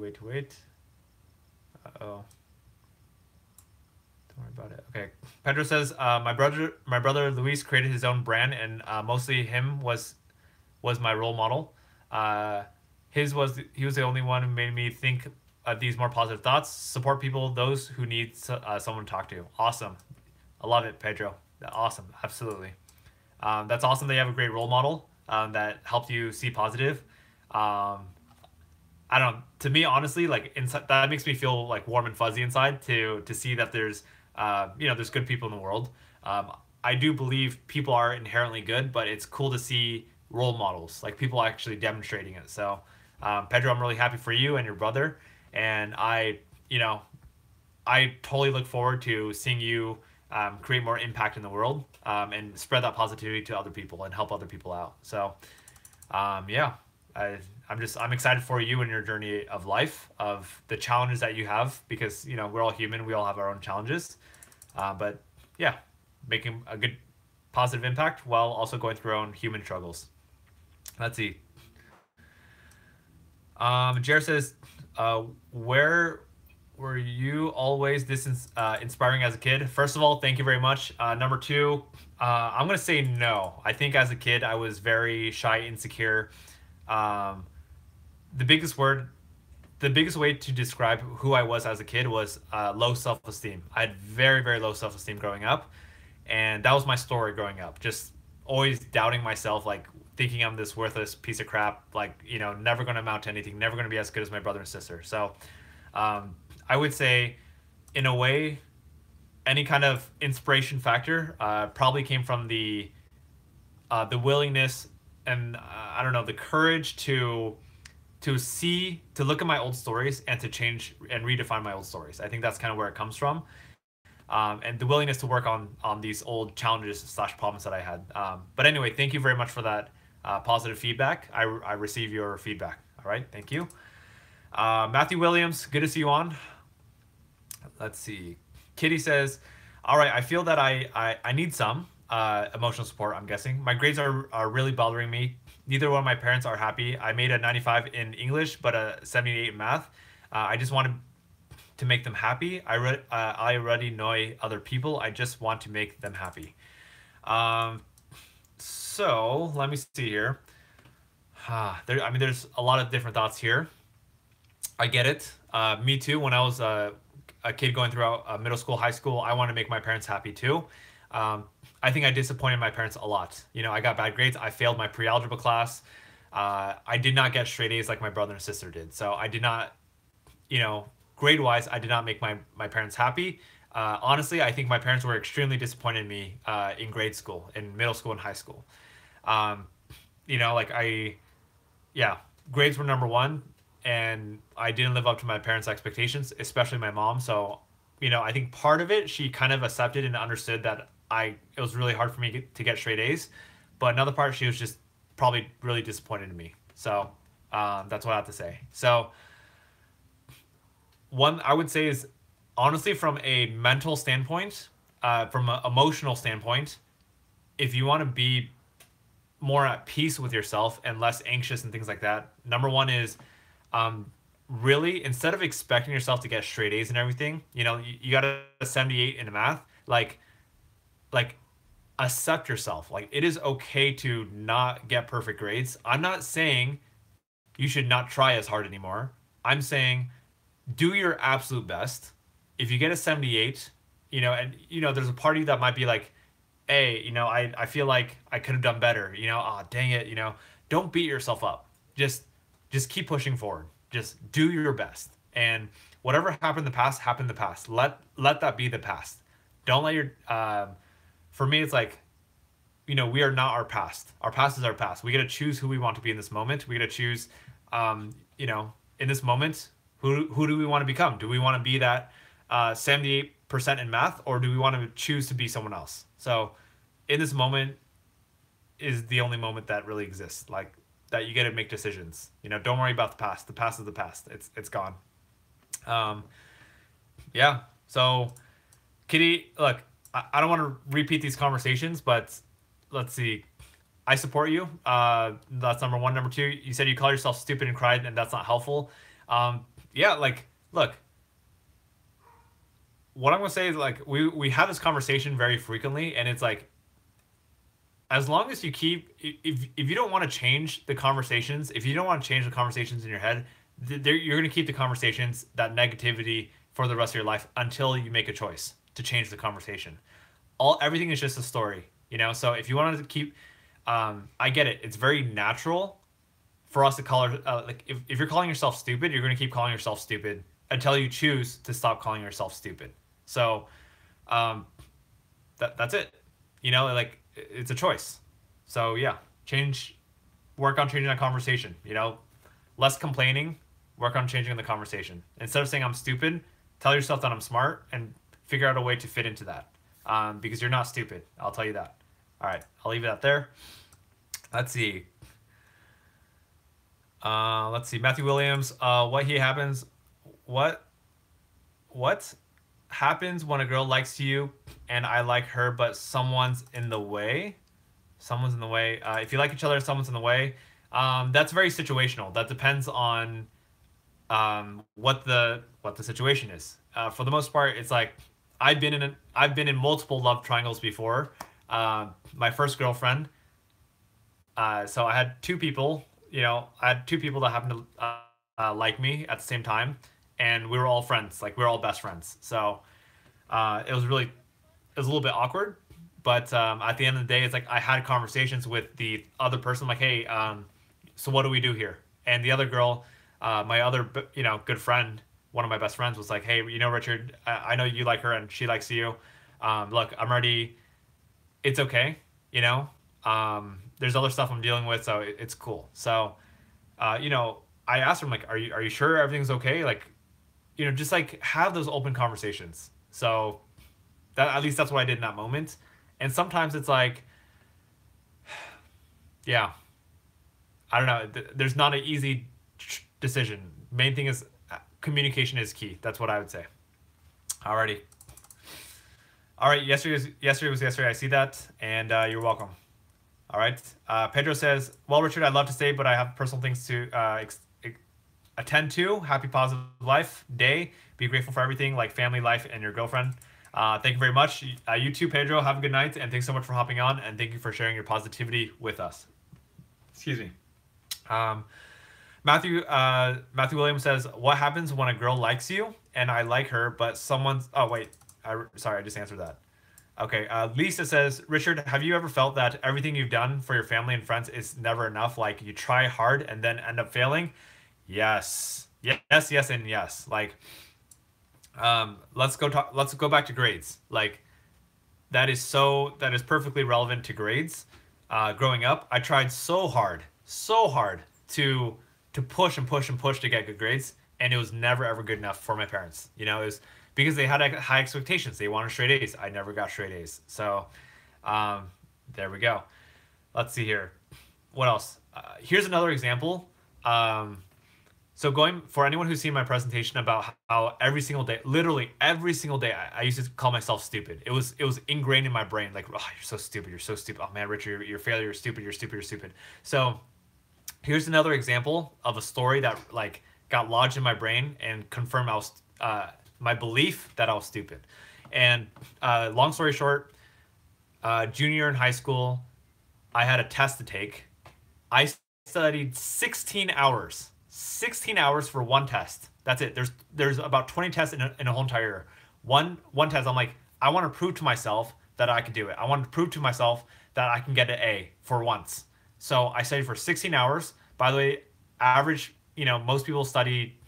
Uh-oh. Don't worry about it. Okay. Pedro says, my brother Luis created his own brand, and mostly him was my role model. He was the only one who made me think of these more positive thoughts. Support people, those who need someone to talk to. Awesome. I love it, Pedro. Awesome. Absolutely. That's awesome that you have a great role model that helped you see positive. I don't know. To me, honestly, like inside, that makes me feel like warm and fuzzy inside to see that there's good people in the world. I do believe people are inherently good, but it's cool to see role models, like people actually demonstrating it. So, Pedro, I'm really happy for you and your brother, and I totally look forward to seeing you create more impact in the world and spread that positivity to other people and help other people out. So, yeah, I'm excited for you and your journey of life, of the challenges that you have, because we're all human, we all have our own challenges, but yeah, making a good positive impact while also going through our own human struggles. Let's see. Jared says, where were you always this inspiring as a kid? First of all, thank you very much. Number two, I'm gonna say no. I think as a kid I was very shy, insecure. Um, the biggest word, the biggest way to describe who I was as a kid was low self esteem. I had very, very low self esteem growing up, and that was my story growing up. Just always doubting myself, like thinking I'm this worthless piece of crap, like never gonna amount to anything, never gonna be as good as my brother and sister. So, I would say, in a way, any kind of inspiration factor probably came from the willingness and I don't know, the courage to look at my old stories and to change and redefine my old stories. I think that's kind of where it comes from, and the willingness to work on these old challenges slash problems that I had. But anyway, thank you very much for that positive feedback. I receive your feedback. All right, thank you. Matthew Williams, good to see you on. Let's see. Kitty says, "All right, I feel that I need some emotional support. I'm guessing my grades are really bothering me. Neither one of my parents are happy. I made a 95 in English, but a 78 in math. I just wanted to make them happy. I already annoy other people. I just want to make them happy. Um, so let me see here. I mean, there's a lot of different thoughts here. I get it. Me too. When I was a kid going throughout middle school, high school, I wanted to make my parents happy too. Um, I think I disappointed my parents a lot. You know, I got bad grades. I failed my pre-algebra class. I did not get straight A's like my brother and sister did. So I did not, you know, grade wise, I did not make my parents happy. Honestly, I think my parents were extremely disappointed in me in grade school, in middle school, and high school. Um, you know, like yeah, grades were number one, and I didn't live up to my parents' expectations, especially my mom. So, you know, I think part of it she kind of accepted and understood that it was really hard for me to get straight A's, but another part she was just probably really disappointed in me. So that's what I have to say. So one I would say is honestly from a mental standpoint, from an emotional standpoint, if you want to be more at peace with yourself and less anxious and things like that, number one is really instead of expecting yourself to get straight A's and everything, you know, you got a 78 in math, like accept yourself. Like it is okay to not get perfect grades. I'm not saying you should not try as hard anymore. I'm saying do your absolute best. If you get a 78, you know, and you know, there's a party that might be like, hey, you know, I feel like I could have done better, you know, oh dang it, you know, don't beat yourself up. Just keep pushing forward. Just do your best. And whatever happened in the past, happened in the past. Let that be the past. Don't let your for me it's like, you know, we are not our past. Our past is our past. We got to choose who we want to be in this moment. We got to choose, you know, in this moment, who do we want to become? Do we want to be that 78% in math, or do we want to choose to be someone else? So, in this moment is the only moment that really exists. Like that, you get to make decisions. You know, don't worry about the past. The past is the past. It's gone. Um, yeah. So, Kitty, look, I don't want to repeat these conversations, but let's see. I support you. That's number one. Number two, you said you call yourself stupid and cried, and that's not helpful. Yeah, like, look, what I'm gonna say is like we have this conversation very frequently, and it's like as long as you keep if you don't want to change the conversations, if you don't want to change the conversations in your head, you're gonna keep the conversations that negativity for the rest of your life until you make a choice to change the conversation. Everything is just a story, you know. So if you wanted to keep, I get it. It's very natural for us to call her like if you're calling yourself stupid, you're gonna keep calling yourself stupid until you choose to stop calling yourself stupid. So, um, that's it. You know, like it's a choice. So yeah, work on changing that conversation. You know, less complaining, work on changing the conversation. Instead of saying I'm stupid, tell yourself that I'm smart and figure out a way to fit into that. Because you're not stupid. I'll tell you that. All right, I'll leave it out there. Let's see. Let's see. Matthew Williams. What what happens when a girl likes you and I like her, but someone's in the way? Someone's in the way. If you like each other, someone's in the way. That's very situational. That depends on what the situation is. For the most part, it's like I've been in multiple love triangles before. My first girlfriend. So I had two people. You know, I had two people that happened to like me at the same time, and we were all friends. Like we were all best friends. So it was a little bit awkward. But at the end of the day, it's like I had conversations with the other person, like, hey, so what do we do here? And the other girl, my other, you know, good friend, one of my best friends was like, hey, you know, Richard, I know you like her and she likes you. Look, I'm ready. It's okay. You know, there's other stuff I'm dealing with, so it's cool. So, you know, I asked him like, are you sure everything's okay? Like, you know, just like have those open conversations. So that at least that's what I did in that moment. And sometimes it's like, yeah, I don't know. There's not an easy decision. Main thing is communication is key. That's what I would say. Alrighty. All right. Yesterday was yesterday. I see that, and you're welcome. All right. Pedro says, "Well, Richard, I'd love to stay, but I have personal things to attend to. Happy positive life day. Be grateful for everything, like family life and your girlfriend." Thank you very much. You too, Pedro. Have a good night, and thanks so much for hopping on, and thank you for sharing your positivity with us. Excuse me. Um, Matthew Williams says, "What happens when a girl likes you and I like her, but someone's?" Oh wait, sorry, I just answered that. Okay. Lisa says, "Richard, have you ever felt that everything you've done for your family and friends is never enough? Like you try hard and then end up failing?" Yes, yes, yes, and yes. Like, let's go back to grades. Like that is perfectly relevant to grades. Growing up, I tried so hard to push and push and push to get good grades, and it was never ever good enough for my parents. It was because they had high expectations. They wanted straight A's. I never got straight A's. So, um, there we go. Let's see here. What else? Here's another example. So going for anyone who's seen my presentation about how every single day, literally every single day, I used to call myself stupid. It was ingrained in my brain, like, oh, you're so stupid, you're so stupid. Oh man, Richard, you're a failure, you're stupid, you're stupid, you're stupid. So here's another example of a story that like got lodged in my brain and confirmed my belief that I was stupid. And long story short, junior year in high school, I had a test to take. I studied 16 hours. 16 hours for one test. That's it. There's about 20 tests in a whole entire year. One test, I'm like, I want to prove to myself that I can do it. I want to prove to myself that I can get an A for once. So I studied for 16 hours. By the way, average, most people study,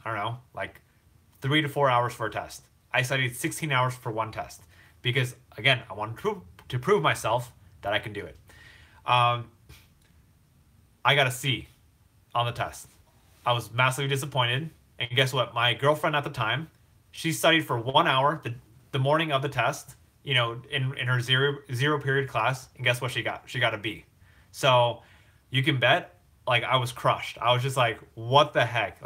I don't know, like 3 to 4 hours for a test. I studied 16 hours for one test because, again, I wanted to prove myself that I can do it. Um, I got a C on the test. I was massively disappointed. And guess what? My girlfriend at the time, she studied for 1 hour the morning of the test, in her zero period class. And guess what she got? She got a B. So you can bet, like, I was crushed. I was just like, what the heck?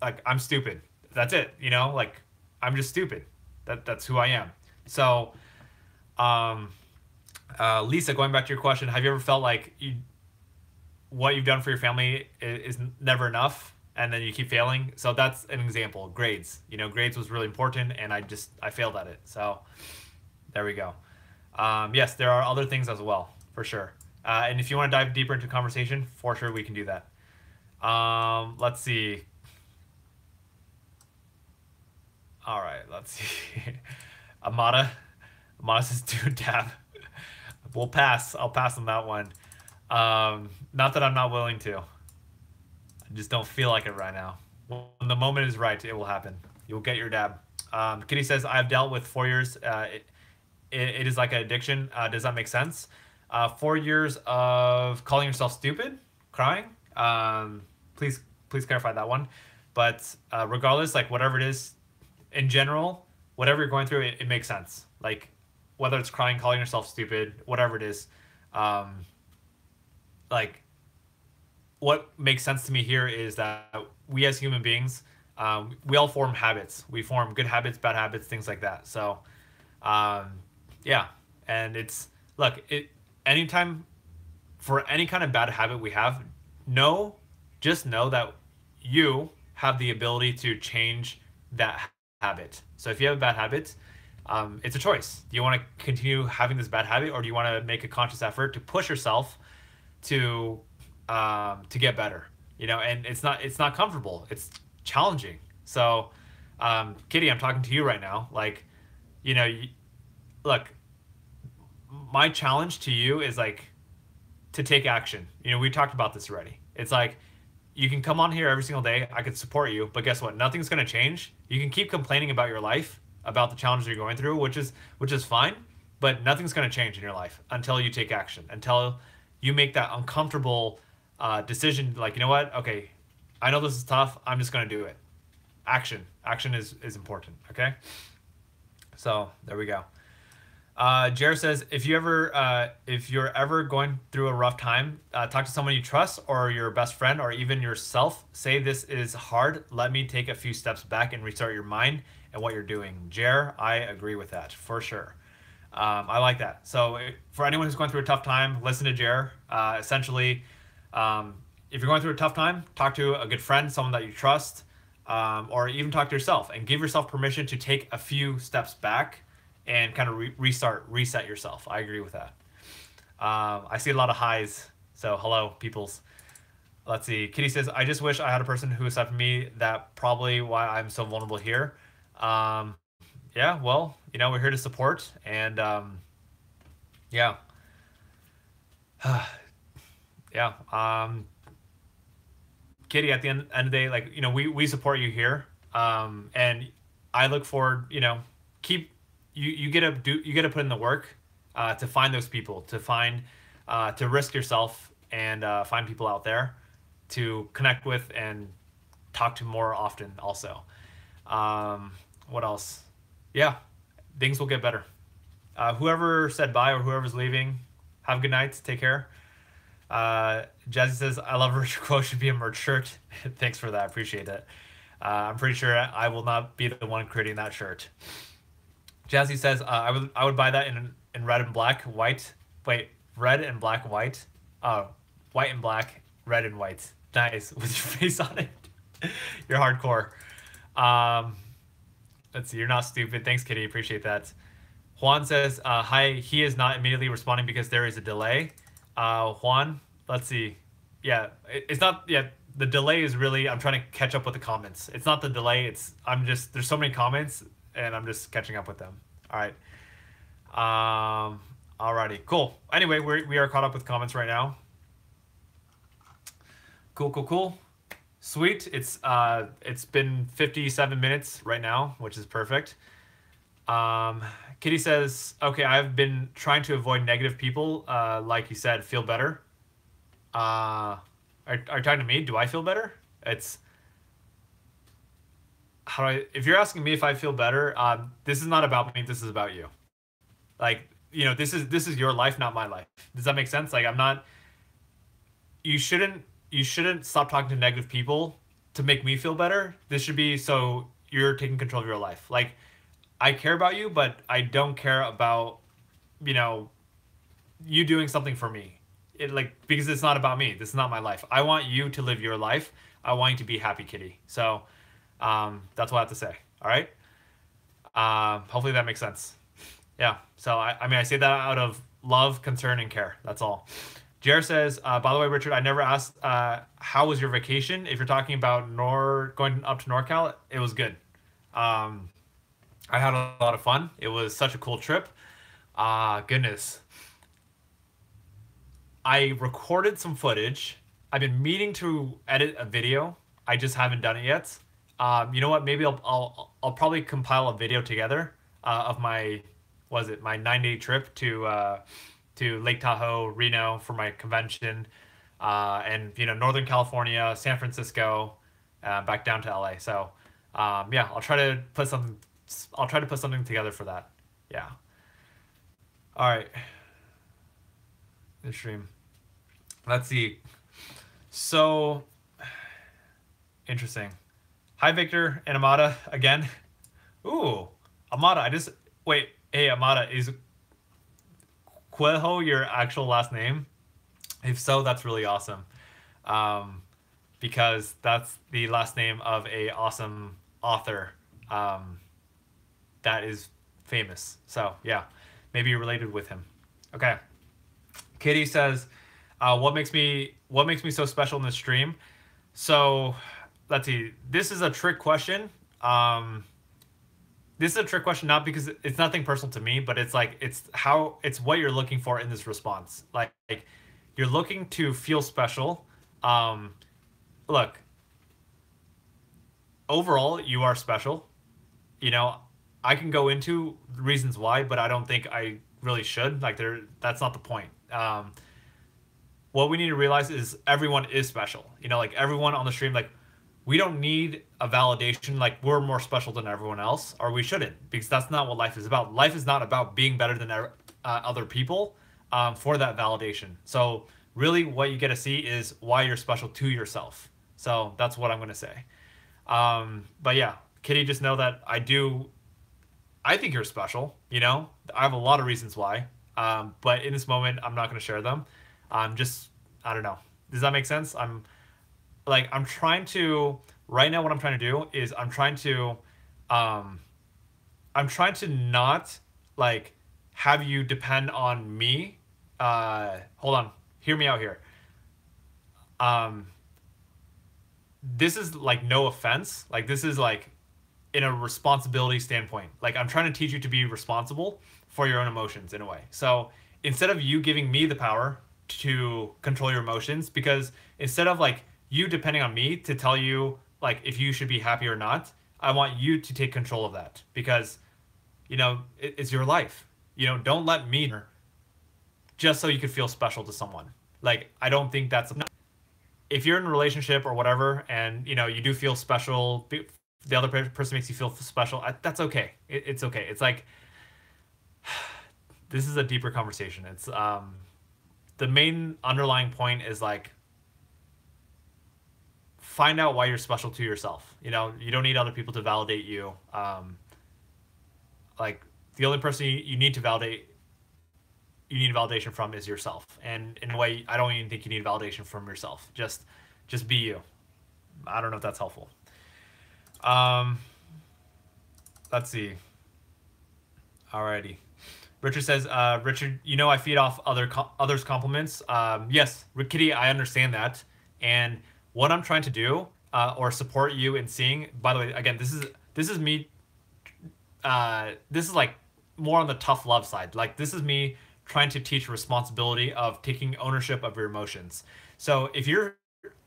I'm stupid. That's it. Like, I'm just stupid. That's who I am. So, Lisa, going back to your question, have you ever felt like what you've done for your family is never enough and then you keep failing? So that's an example. Grades, grades was really important and I failed at it. So there we go. Yes, there are other things as well, for sure. And if you want to dive deeper into conversation, for sure we can do that. Let's see. All right, let's see. Amada says, "Dude, dab." We'll pass. I'll pass on that one. Not that I'm not willing to. I just don't feel like it right now. When the moment is right, it will happen. You'll get your dab. Kitty says, "I've dealt with 4 years. It is like an addiction." Does that make sense? 4 years of calling yourself stupid, crying. Please clarify that one. But regardless, like whatever it is, in general, whatever you're going through, it makes sense. Like whether it's crying, calling yourself stupid, whatever it is. Like what makes sense to me here is that we as human beings, we all form habits. We form good habits, bad habits, things like that. So, yeah, and anytime for any kind of bad habit we have, just know that you have the ability to change that habit. So if you have a bad habit, it's a choice. Do you want to continue having this bad habit, or do you want to make a conscious effort to push yourself to get better? And it's not comfortable. It's challenging. So, Kitty, I'm talking to you right now. Like, look, my challenge to you is like to take action. We talked about this already. It's like you can come on here every single day. I could support you, but guess what? Nothing's going to change. You can keep complaining about your life, about the challenges you're going through, which is fine, but nothing's going to change in your life until you take action, until you make that uncomfortable decision. Like, you know what? Okay, I know this is tough. I'm just going to do it. Action is important. Okay. So there we go. Jared says, if you're ever going through a rough time, talk to someone you trust or your best friend or even yourself. Say, "This is hard. Let me take a few steps back and restart your mind and what you're doing. Jer, I agree with that for sure. I like that. So for anyone who's going through a tough time, listen to Jer. Essentially, if you're going through a tough time, talk to a good friend, someone that you trust, or even talk to yourself and give yourself permission to take a few steps back and kind of reset yourself. I agree with that. I see a lot of highs. So hello, peoples. Let's see. Kitty says, I just wish I had a person who accepted me. That probably why I'm so vulnerable here. Um, yeah, well, we're here to support. And yeah. Yeah. Kitty, at the end of the day, like, we support you here. And I look forward, keep, you get to put in the work to find those people, to risk yourself and find people out there to connect with and talk to more often also. What else? Yeah, things will get better. Whoever said bye or whoever's leaving, have a good night. Take care. Jazzy says, I love her quote should be a merch shirt. Thanks for that. Appreciate it. I'm pretty sure I will not be the one creating that shirt. Jazzy says, I would buy that in red and black, white. Wait, red and black, white. White and black, red and white. Nice. With your face on it. You're hardcore. Let's see. You're not stupid. Thanks, Kitty. Appreciate that. Juan says, hi. He is not immediately responding because there is a delay. Juan, let's see. Yeah, it's not. Yeah, the delay is really. I'm trying to catch up with the comments. It's not the delay. There's so many comments, and I'm just catching up with them. All right. Alrighty. Cool. Anyway, we are caught up with comments right now. Cool. Sweet. It's been 57 minutes right now, which is perfect. Kitty says, okay, I've been trying to avoid negative people. Like you said, feel better. Are you talking to me? Do I feel better? It's if you're asking me if I feel better, this is not about me. This is about you. Like, this is your life, not my life. Does that make sense? Like, you shouldn't stop talking to negative people to make me feel better. This should be so you're taking control of your life. Like, I care about you, but I don't care about, you doing something for me. Because it's not about me. This is not my life. I want you to live your life. I want you to be happy, Kitty. So, that's what I have to say. All right. Hopefully that makes sense. Yeah. So I say that out of love, concern, and care. That's all. Jer says, by the way, Richard, I never asked, how was your vacation? If you're talking about going up to NorCal, it was good. I had a lot of fun. It was such a cool trip. Goodness. I recorded some footage. I've been meaning to edit a video. I just haven't done it yet. You know what? Maybe I'll probably compile a video together of my 9-day trip to Lake Tahoe, Reno for my convention, and Northern California, San Francisco, back down to LA. So yeah, I'll try to put something together for that. Yeah. All right. The stream. Let's see. So interesting. Hi, Victor and Amada again. Ooh, Amada. Wait. Hey, Amada, is Cuejo your actual last name? If so, that's really awesome. Because that's the last name of a awesome author that is famous. So yeah, maybe you're related with him. Okay. Kitty says, what makes me so special in this stream? So let's see. This is a trick question. This is a trick question, not because it's nothing personal to me, but it's what you're looking for in this response. Like you're looking to feel special. Look, overall, you are special. I can go into reasons why, but I don't think I really should. That's not the point. What we need to realize is everyone is special. Like everyone on the stream, like we don't need a validation. Like we're more special than everyone else, or we shouldn't, because that's not what life is about. Life is not about being better than other people for that validation. So really what you get to see is why you're special to yourself. So that's what I'm going to say. But yeah, Kitty, just know that I think you're special. I have a lot of reasons why. But in this moment, I'm not going to share them. Just, I don't know. Does that make sense? I'm trying to, right now, what I'm trying to do is um, I'm trying to not, like, have you depend on me. Hold on. Hear me out here. Um, this is like no offense. Like, this is like in a responsibility standpoint. Like, I'm trying to teach you to be responsible for your own emotions in a way. So instead of you giving me the power to control your emotions, because instead of like you depending on me to tell you like if you should be happy or not, I want you to take control of that because it's your life. Don't let me just so you could feel special to someone. Like, I don't think that's, if you're in a relationship or whatever and you do feel special, the other person makes you feel special, that's okay. It's okay. It's like, this is a deeper conversation. It's the main underlying point is like, find out why you're special to yourself. You don't need other people to validate you. Like, the only person you need to validate, you need validation from is yourself. And in a way, I don't even think you need validation from yourself. Just be you. I don't know if that's helpful. Um, let's see. Alrighty. Richard says, Richard, I feed off others' compliments. Yes, Kitty, I understand that. And what I'm trying to do, or support you in seeing, by the way, again, this is me. This is like more on the tough love side. Like, this is me trying to teach responsibility of taking ownership of your emotions. So if you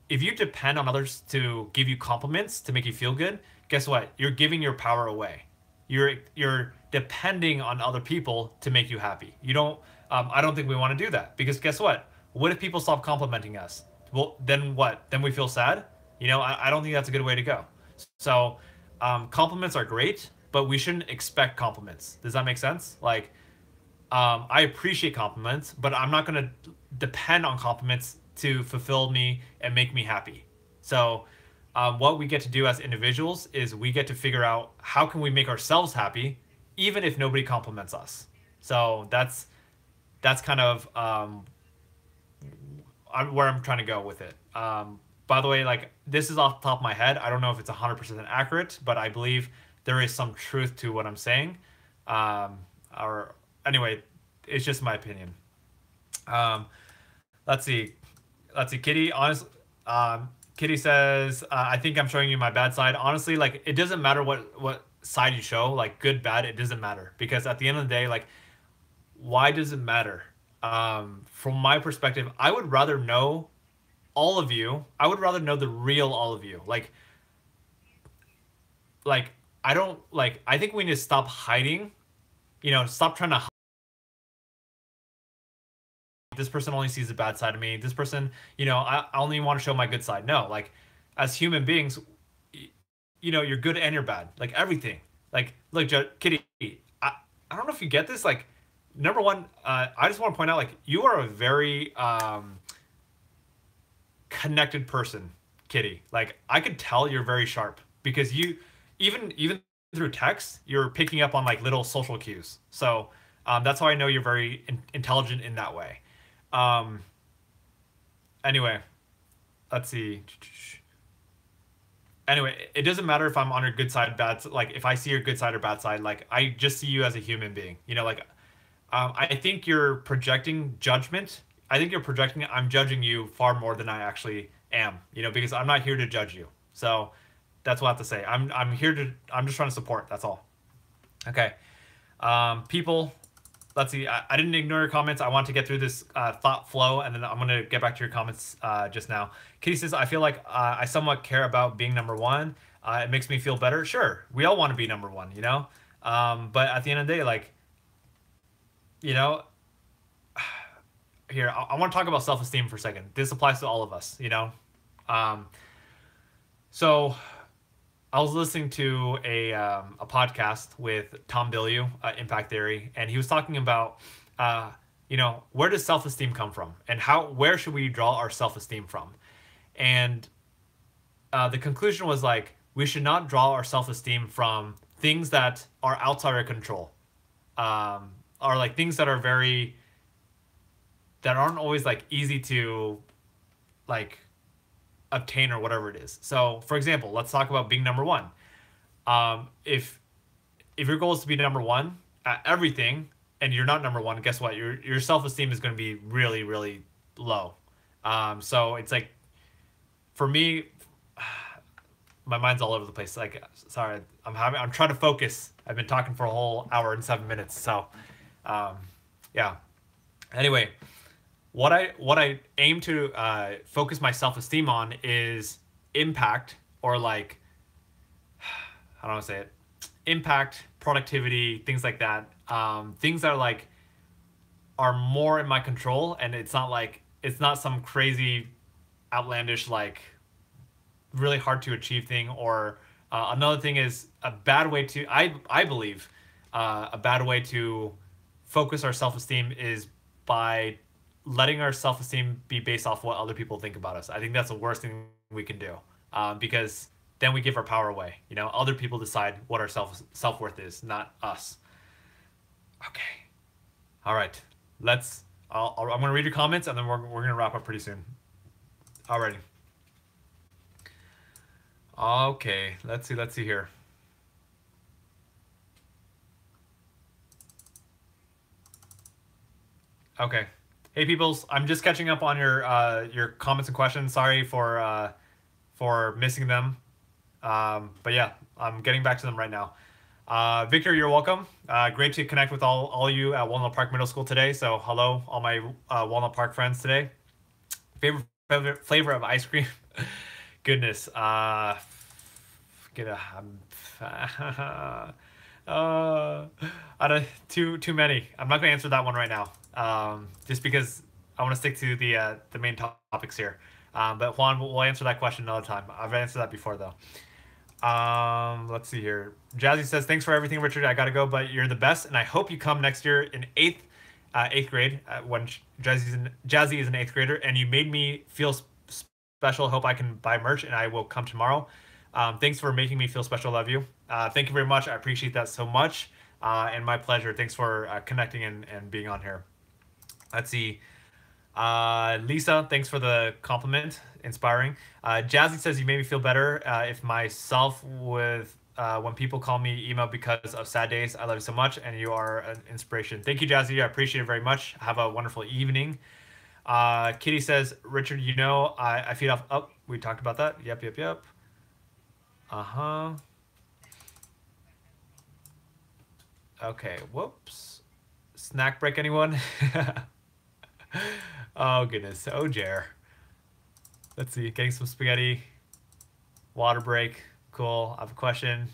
depend on others to give you compliments to make you feel good, guess what? You're giving your power away. You're depending on other people to make you happy. You don't. I don't think we want to do that because guess what? What if people stop complimenting us? Well, then what? Then we feel sad. I don't think that's a good way to go. So, compliments are great, but we shouldn't expect compliments. Does that make sense? Like, I appreciate compliments, but I'm not going to depend on compliments to fulfill me and make me happy. So, what we get to do as individuals is we get to figure out how can we make ourselves happy, even if nobody compliments us. So that's kind of where I'm trying to go with it. By the way, like, this is off the top of my head. I don't know if it's 100% accurate, but I believe there is some truth to what I'm saying. Or anyway, it's just my opinion. Um, let's see. Kitty, honestly, Kitty says, I think I'm showing you my bad side. Honestly, like, it doesn't matter what side you show, like, good, bad, it doesn't matter. Because at the end of the day, like, why does it matter? From my perspective, I would rather know all of you. I would rather know the real all of you. Like, I think we need to stop hiding, stop trying to this person only sees the bad side of me. This person, I only want to show my good side. No, like, as human beings, you're good and you're bad. Like, everything. Like, look, Kitty, I don't know if you get this. Like, number one, I just want to point out, like, you are a very connected person, Kitty. Like, I could tell you're very sharp because you, even through text, you're picking up on like little social cues. So that's how I know you're very intelligent in that way. Um, anyway, let's see. Anyway, it doesn't matter if I'm on your good side, bad. Like, if I see your good side or bad side, like, I just see you as a human being. Like, I think you're projecting judgment. I think you're projecting. I'm judging you far more than I actually am. Because I'm not here to judge you. So that's what I have to say. I'm here to. I'm just trying to support. That's all. Okay. People. Let's see. I didn't ignore your comments. I want to get through this thought flow, and then I'm going to get back to your comments just now. Kitty says, I feel like I somewhat care about being number one. It makes me feel better. Sure. We all want to be number one, But at the end of the day, like, here, I want to talk about self-esteem for a second. This applies to all of us, So I was listening to a podcast with Tom Bilyeu, Impact Theory, and he was talking about, where does self-esteem come from, and where should we draw our self-esteem from? And the conclusion was like, we should not draw our self-esteem from things that are outside our control, are like things that are very that aren't always like easy to like obtain or whatever it is. So, for example, let's talk about being number one. If your goal is to be number one at everything and you're not number one, guess what? Your self esteem is going to be really really low. So it's like for me, my mind's all over the place. Like, sorry, I'm trying to focus. I've been talking for a whole hour and 7 minutes. So, um, yeah. Anyway, what I aim to focus my self esteem on is impact or like how do I say it? Impact, productivity, things like that. Things that are like are more in my control, and it's not some crazy, outlandish like really hard to achieve thing. Or another thing is a bad way to I believe a bad way to focus our self esteem is by letting our self esteem be based off what other people think about us. I think that's the worst thing we can do, because then we give our power away. You know, other people decide what our self worth is, not us. Okay, all right. I'm gonna read your comments and then we're gonna wrap up pretty soon. Alrighty. Okay, let's see here. Okay. Hey peoples, I'm just catching up on your comments and questions. Sorry for missing them. But yeah, I'm getting back to them right now. Victor, you're welcome. Great to connect with all of you at Walnut Park Middle School today. So hello, all my Walnut Park friends today. Favorite flavor of ice cream? Goodness. Get a, out of too many. I'm not gonna answer that one right now. Just because I want to stick to the main topics here. But Juan, we'll answer that question another time. I've answered that before though. Let's see here. Jazzy says, "Thanks for everything, Richard. I gotta go, but you're the best, and I hope you come next year in eighth grade when Jazzy is an eighth grader, and you made me feel special. Hope I can buy merch, and I will come tomorrow. Thanks for making me feel special. Love you. Thank you very much. I appreciate that so much, and my pleasure. Thanks for connecting and being on here. Let's see. Lisa, thanks for the compliment. Inspiring. Jazzy says you made me feel better. If myself with when people call me emo because of sad days, I love you so much, and you are an inspiration. Thank you, Jazzy. I appreciate it very much. Have a wonderful evening. Kitty says, Richard, you know I feed off. Oh, we talked about that. Yep. Uh-huh. Okay. Whoops. Snack break, anyone? Oh goodness. Oh, Jer. Let's see. Getting some spaghetti. Water break. Cool. I have a question.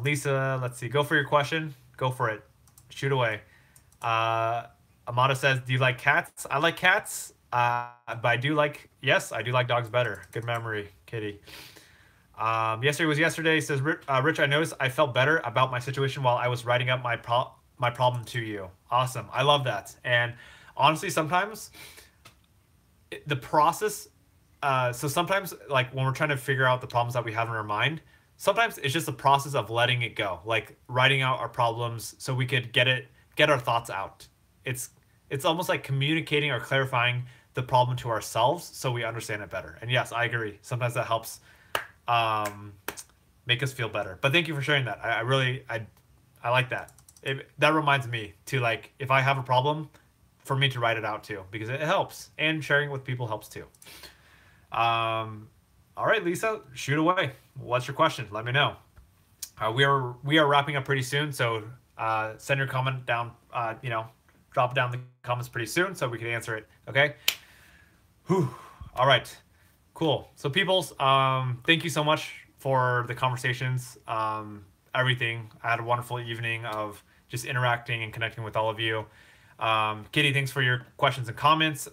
Lisa, let's see. Go for your question. Go for it. Shoot away. Amada says, do you like cats? I like cats. But I do like, yes, I do like dogs better. Good memory, Kitty. Yesterday was yesterday. Says, Rich, I noticed I felt better about my situation while I was writing up my problem to you. Awesome. I love that. And honestly, sometimes the process, so sometimes like when we're trying to figure out the problems that we have in our mind, sometimes it's just the process of letting it go, like writing out our problems so we could get our thoughts out. It's almost like communicating or clarifying the problem to ourselves so we understand it better. And yes, I agree. Sometimes that helps make us feel better. But thank you for sharing that. I really I like that. That reminds me to, like, if I have a problem, for me to write it out too, because it helps, and sharing it with people helps too. All right, Lisa, shoot away. What's your question? Let me know. We are wrapping up pretty soon, so send your comment down. Drop it down in the comments pretty soon so we can answer it. Okay. Whew. All right. Cool. So, peoples, thank you so much for the conversations. Everything. I had a wonderful evening of just interacting and connecting with all of you. Kitty, thanks for your questions and comments.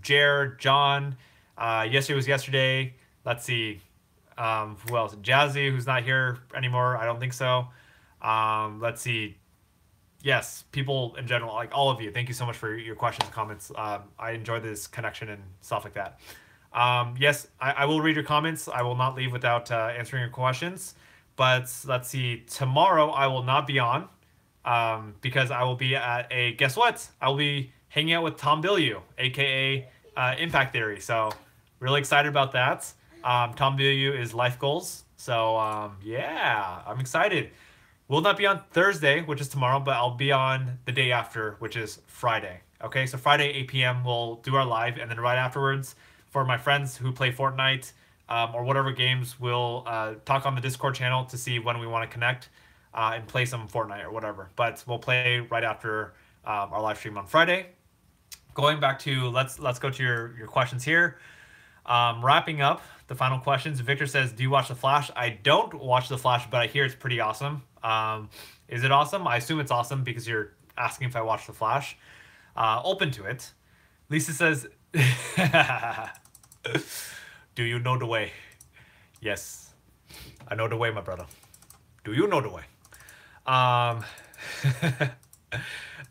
Jared, John, yesterday was yesterday. Let's see. Who else? Jazzy, who's not here anymore. I don't think so. Let's see. Yes, people in general, like all of you. Thank you so much for your questions and comments. I enjoy this connection and stuff like that. Yes, I will read your comments. I will not leave without answering your questions. But let's see. Tomorrow I will not be on because I will be at a. Guess what? I will be hanging out with Tom Bilyeu, aka Impact Theory. So really excited about that. Tom Bilyeu is Life Goals. So yeah, I'm excited. Will not be on Thursday, which is tomorrow, but I'll be on the day after, which is Friday. Okay, so Friday 8 p.m. we'll do our live, and then right afterwards, for my friends who play Fortnite or whatever games, we'll talk on the Discord channel to see when we want to connect and play some Fortnite or whatever. But we'll play right after our live stream on Friday. Going back to let's go to your questions here. Wrapping up the final questions. Victor says, "Do you watch The Flash?" I don't watch The Flash, but I hear it's pretty awesome. Is it awesome? I assume it's awesome because you're asking if I watch The Flash. Open to it. Lisa says, "Do you know the way?" Yes, I know the way, my brother. Do you know the way? Um,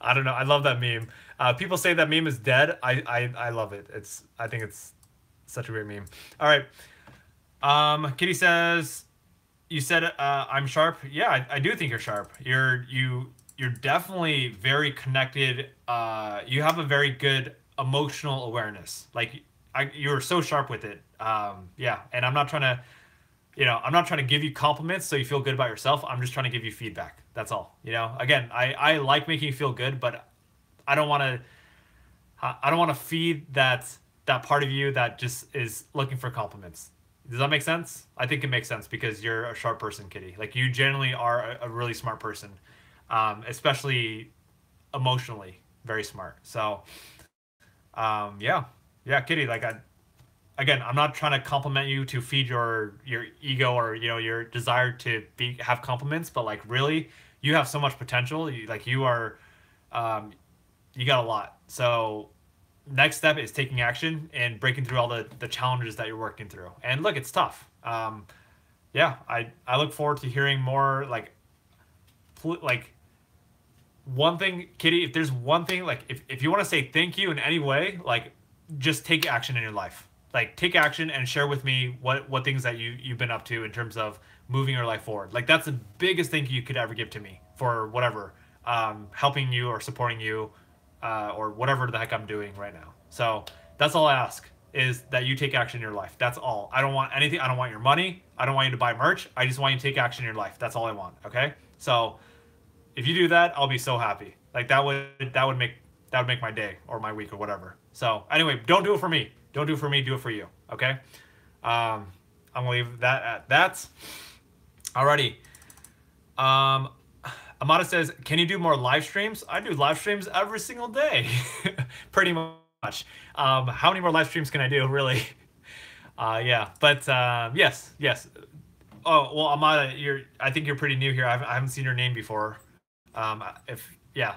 I don't know. I love that meme. People say that meme is dead. I love it. I think it's such a great meme. All right. Kitty says, "You said I'm sharp." Yeah, I do think you're sharp. You're definitely very connected. You have a very good emotional awareness. Like you're so sharp with it. Yeah, and I'm not trying to give you compliments so you feel good about yourself. I'm just trying to give you feedback. That's all. Again, I like making you feel good, but I don't want to. I don't want to feed that part of you that just is looking for compliments. Does that make sense? I think it makes sense because you're a sharp person, Kitty. Like you generally are a really smart person, especially emotionally, very smart. So, yeah, Kitty. Again, I'm not trying to compliment you to feed your ego or your desire to have compliments, but like really, you have so much potential. You are, um, you got a lot. So next step is taking action and breaking through all the challenges that you're working through. And look, it's tough. Yeah, I look forward to hearing more like one thing, Kitty. If there's one thing, like if you want to say thank you in any way, like just take action in your life. Like take action and share with me what things that you've been up to in terms of moving your life forward. Like that's the biggest thing you could ever give to me for whatever, helping you or supporting you, or whatever the heck I'm doing right now. So that's all I ask is that you take action in your life. That's all. I don't want anything. I don't want your money. I don't want you to buy merch. I just want you to take action in your life. That's all I want. Okay. So if you do that, I'll be so happy. Like that would make my day or my week or whatever. So anyway, don't do it for me. Don't do it for me. Do it for you. Okay. I'm gonna leave that at that. Alrighty. Um, Amada says, "Can you do more live streams?" I do live streams every single day, pretty much. How many more live streams can I do, really? Yeah, but yes, yes. Oh well, Amada, I think you're pretty new here. I haven't seen your name before. If yeah,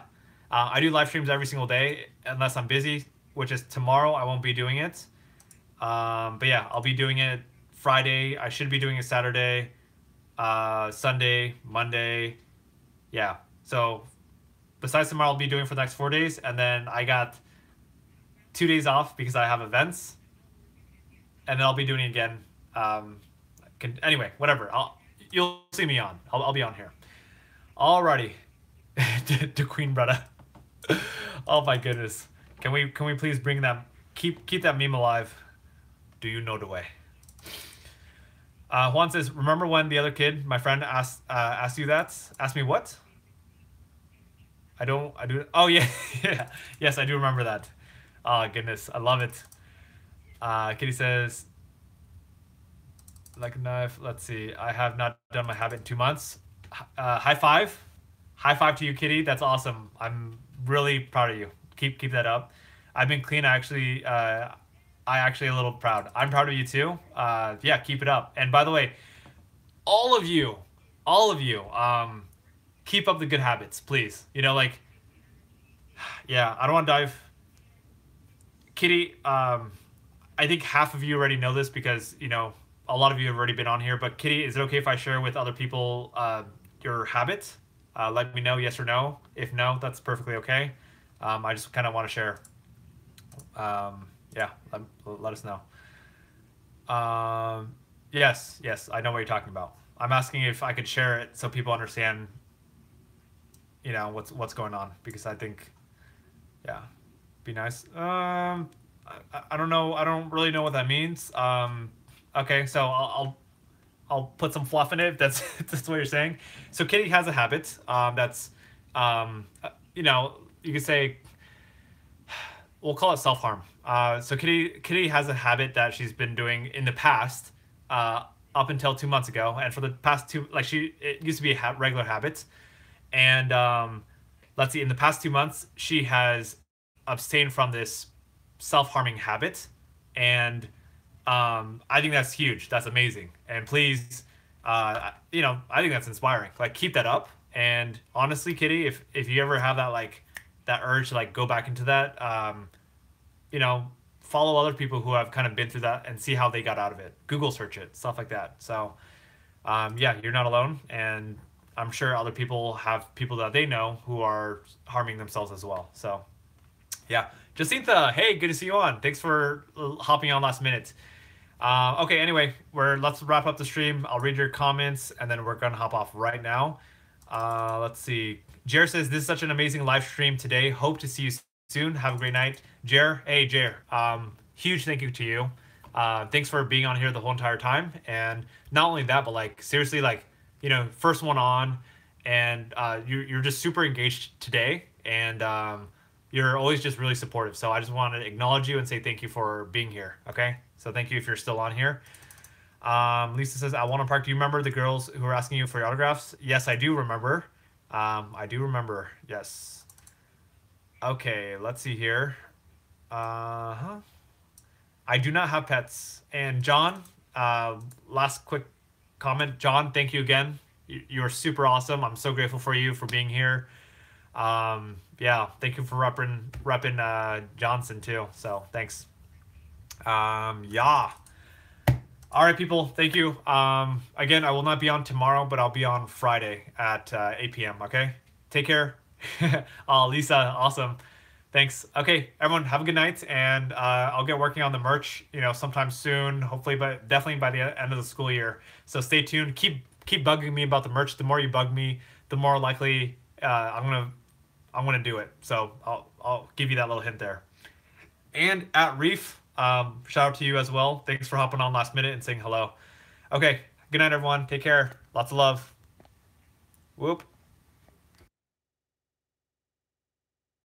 I do live streams every single day unless I'm busy, which is tomorrow. I won't be doing it. But yeah, I'll be doing it Friday. I should be doing it Saturday, Sunday, Monday. Yeah. So besides tomorrow, I'll be doing for the next 4 days, and then I got 2 days off because I have events, and then I'll be doing it again. Anyway, whatever. You'll see me on. I'll be on here. Alrighty. To Queen Bretta. Oh my goodness. Can we please bring that keep that meme alive? Do you know the way? Juan says, "Remember when the other kid, my friend, asked you that? Asked me what? I don't. I do. Oh yeah, yeah. Yes, I do remember that. Oh goodness, I love it." Kitty says, "Like a knife." Let's see. I have not done my habit in 2 months. High five. High five to you, Kitty. That's awesome. I'm really proud of you. Keep that up. I've been clean. I actually a little proud. I'm proud of you too. Yeah, keep it up. And by the way, all of you, all of you, keep up the good habits, please. Yeah, I don't want to dive. Kitty, I think half of you already know this because a lot of you have already been on here. But Kitty, is it okay if I share with other people your habits? Let me know yes or no. If no, that's perfectly okay. I just kind of want to share. Yeah, let us know. Um, yes, yes, I know what you're talking about. I'm asking if I could share it so people understand, what's going on because I think, yeah, be nice. I don't know. I don't really know what that means. Okay, so I'll put some fluff in it. If that's that's what you're saying. So Kitty has a habit. That's, you could say we'll call it self harm. So Kitty has a habit that she's been doing in the past, up until 2 months ago, and for the past two, like it used to be a regular habit, and let's see, in the past 2 months, she has abstained from this self harming habit, and I think that's huge. That's amazing, and please, I think that's inspiring. Like keep that up, and honestly, Kitty, if you ever have that that urge to go back into that, you know, follow other people who have kind of been through that and see how they got out of it. Google search it, stuff like that. So, yeah, you're not alone, and I'm sure other people have people that they know who are harming themselves as well. So, yeah, Jacinta, hey, good to see you on. Thanks for hopping on last minute. Okay, anyway, let's wrap up the stream. I'll read your comments and then we're gonna hop off right now. Let's see. Jer says this is such an amazing live stream today. Hope to see you soon. Have a great night, Jer. Hey, Jer. Huge thank you to you. Thanks for being on here the whole entire time. And not only that, but seriously, first one on, and you're just super engaged today, and you're always just really supportive. So I just want to acknowledge you and say thank you for being here. Okay, so thank you if you're still on here. Lisa says, "I want to park. Do you remember the girls who were asking you for your autographs?" Yes, I do remember. I do remember. Yes. Okay, let's see here. Huh. I do not have pets. And John, last quick comment. John, thank you again. You are super awesome. I'm so grateful for you for being here. Yeah, thank you for repping Johnson too. So thanks. Yeah. All right, people. Thank you. Again, I will not be on tomorrow, but I'll be on Friday at 8 p.m. Okay. Take care. Oh, Lisa, awesome. Thanks. Okay, everyone, have a good night, and I'll get working on the merch, sometime soon, hopefully, but definitely by the end of the school year. So stay tuned. Keep bugging me about the merch. The more you bug me, the more likely I'm gonna do it. So I'll give you that little hint there. And at Reef, shout out to you as well. Thanks for hopping on last minute and saying hello. Okay, good night, everyone. Take care. Lots of love. Whoop.